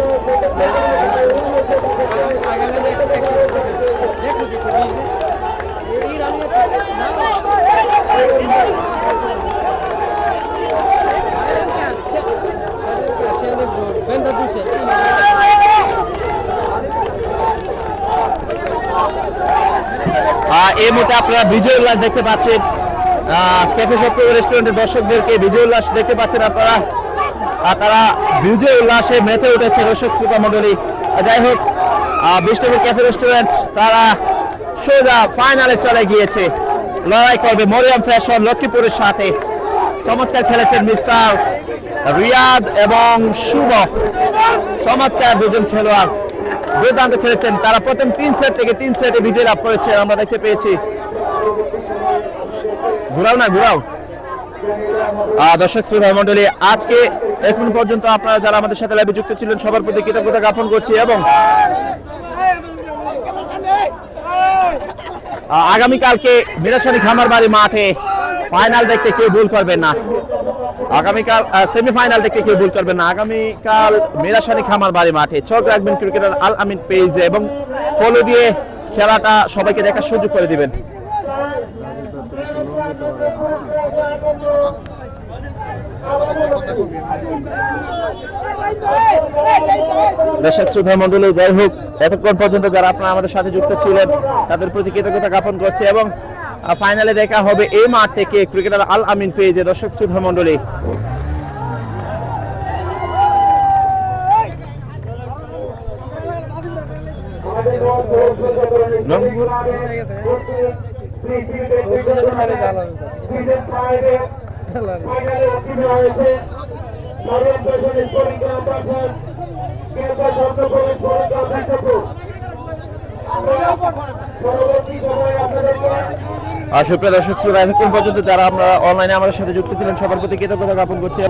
এই মুহূর্তে আপনারা বিজয় উল্লাস দেখতে পাচ্ছেন, ক্যাফে স্বপ্নপুর রেস্টুরেন্টের দর্শকদেরকে বিজয় উল্লাস দেখতে পাচ্ছেন আপনারা। তারা বিজয় উল্লাসে মেতে উঠেছে দর্শক শ্রোতা মণ্ডলী। যাই হোক, বিষ্ণুপুর ক্যাফে রেস্টুরেন্ট তারা সোজা ফাইনালে চলে গিয়েছে, লড়াই করবে মরিয়াম ফ্যাশন লক্ষ্মীপুরের সাথে। চমৎকার খেলেছেন মিস্টার রিয়াদ এবং শুভ, চমৎকার দুজন খেলোয়াড় দুর্দান্ত খেলেছেন। তারা প্রথম 3 সেট থেকে 3 সেটে বিজয় লাভ করেছে, আমরা দেখতে পেয়েছি। ঘুরাও না, ঘুরাও। দর্শক শ্রোতা মণ্ডলী, আজকে এখন পর্যন্ত আপনারা যারা আমাদের সাথে লাইভে যুক্ত ছিলেন সবার প্রতি কৃতজ্ঞতা জ্ঞাপন করছি, এবং আগামীকালকে মিরাশানি খামারবাড়ি মাঠে ফাইনাল দেখতে কেউ ভুল করবেন না। আগামীকাল সেমিফাইনাল দেখতে কেউ ভুল করবেন না। আগামীকাল মিরাশানি খামারবাড়ি মাঠে চোখ রাখবেন ক্রিকেটার আল আমিন পেজে এবং ফলো দিয়ে খেলাটা সবাইকে দেখার সুযোগ করে দিবেন। দর্শক শ্রোতা মণ্ডলী, যাই হোক, এতক্ষণ পর্যন্ত যারা আপনারা আমাদের সাথে যুক্ত ছিলেন তাদের প্রতি কৃতজ্ঞতা জ্ঞাপন করছি, এবং ফাইনালে দেখা হবে এই মাঠ থেকে ক্রিকেটার আল আমিন পেজে। দর্শক শ্রোতা মণ্ডলী, সুপ্রিয় দর্শক শ্রোতা, এতক্ষণ পর্যন্ত যারা আমরা অনলাইনে আমাদের সাথে যুক্ত ছিলেন সবার প্রতি কৃতজ্ঞতা জ্ঞাপন করছি।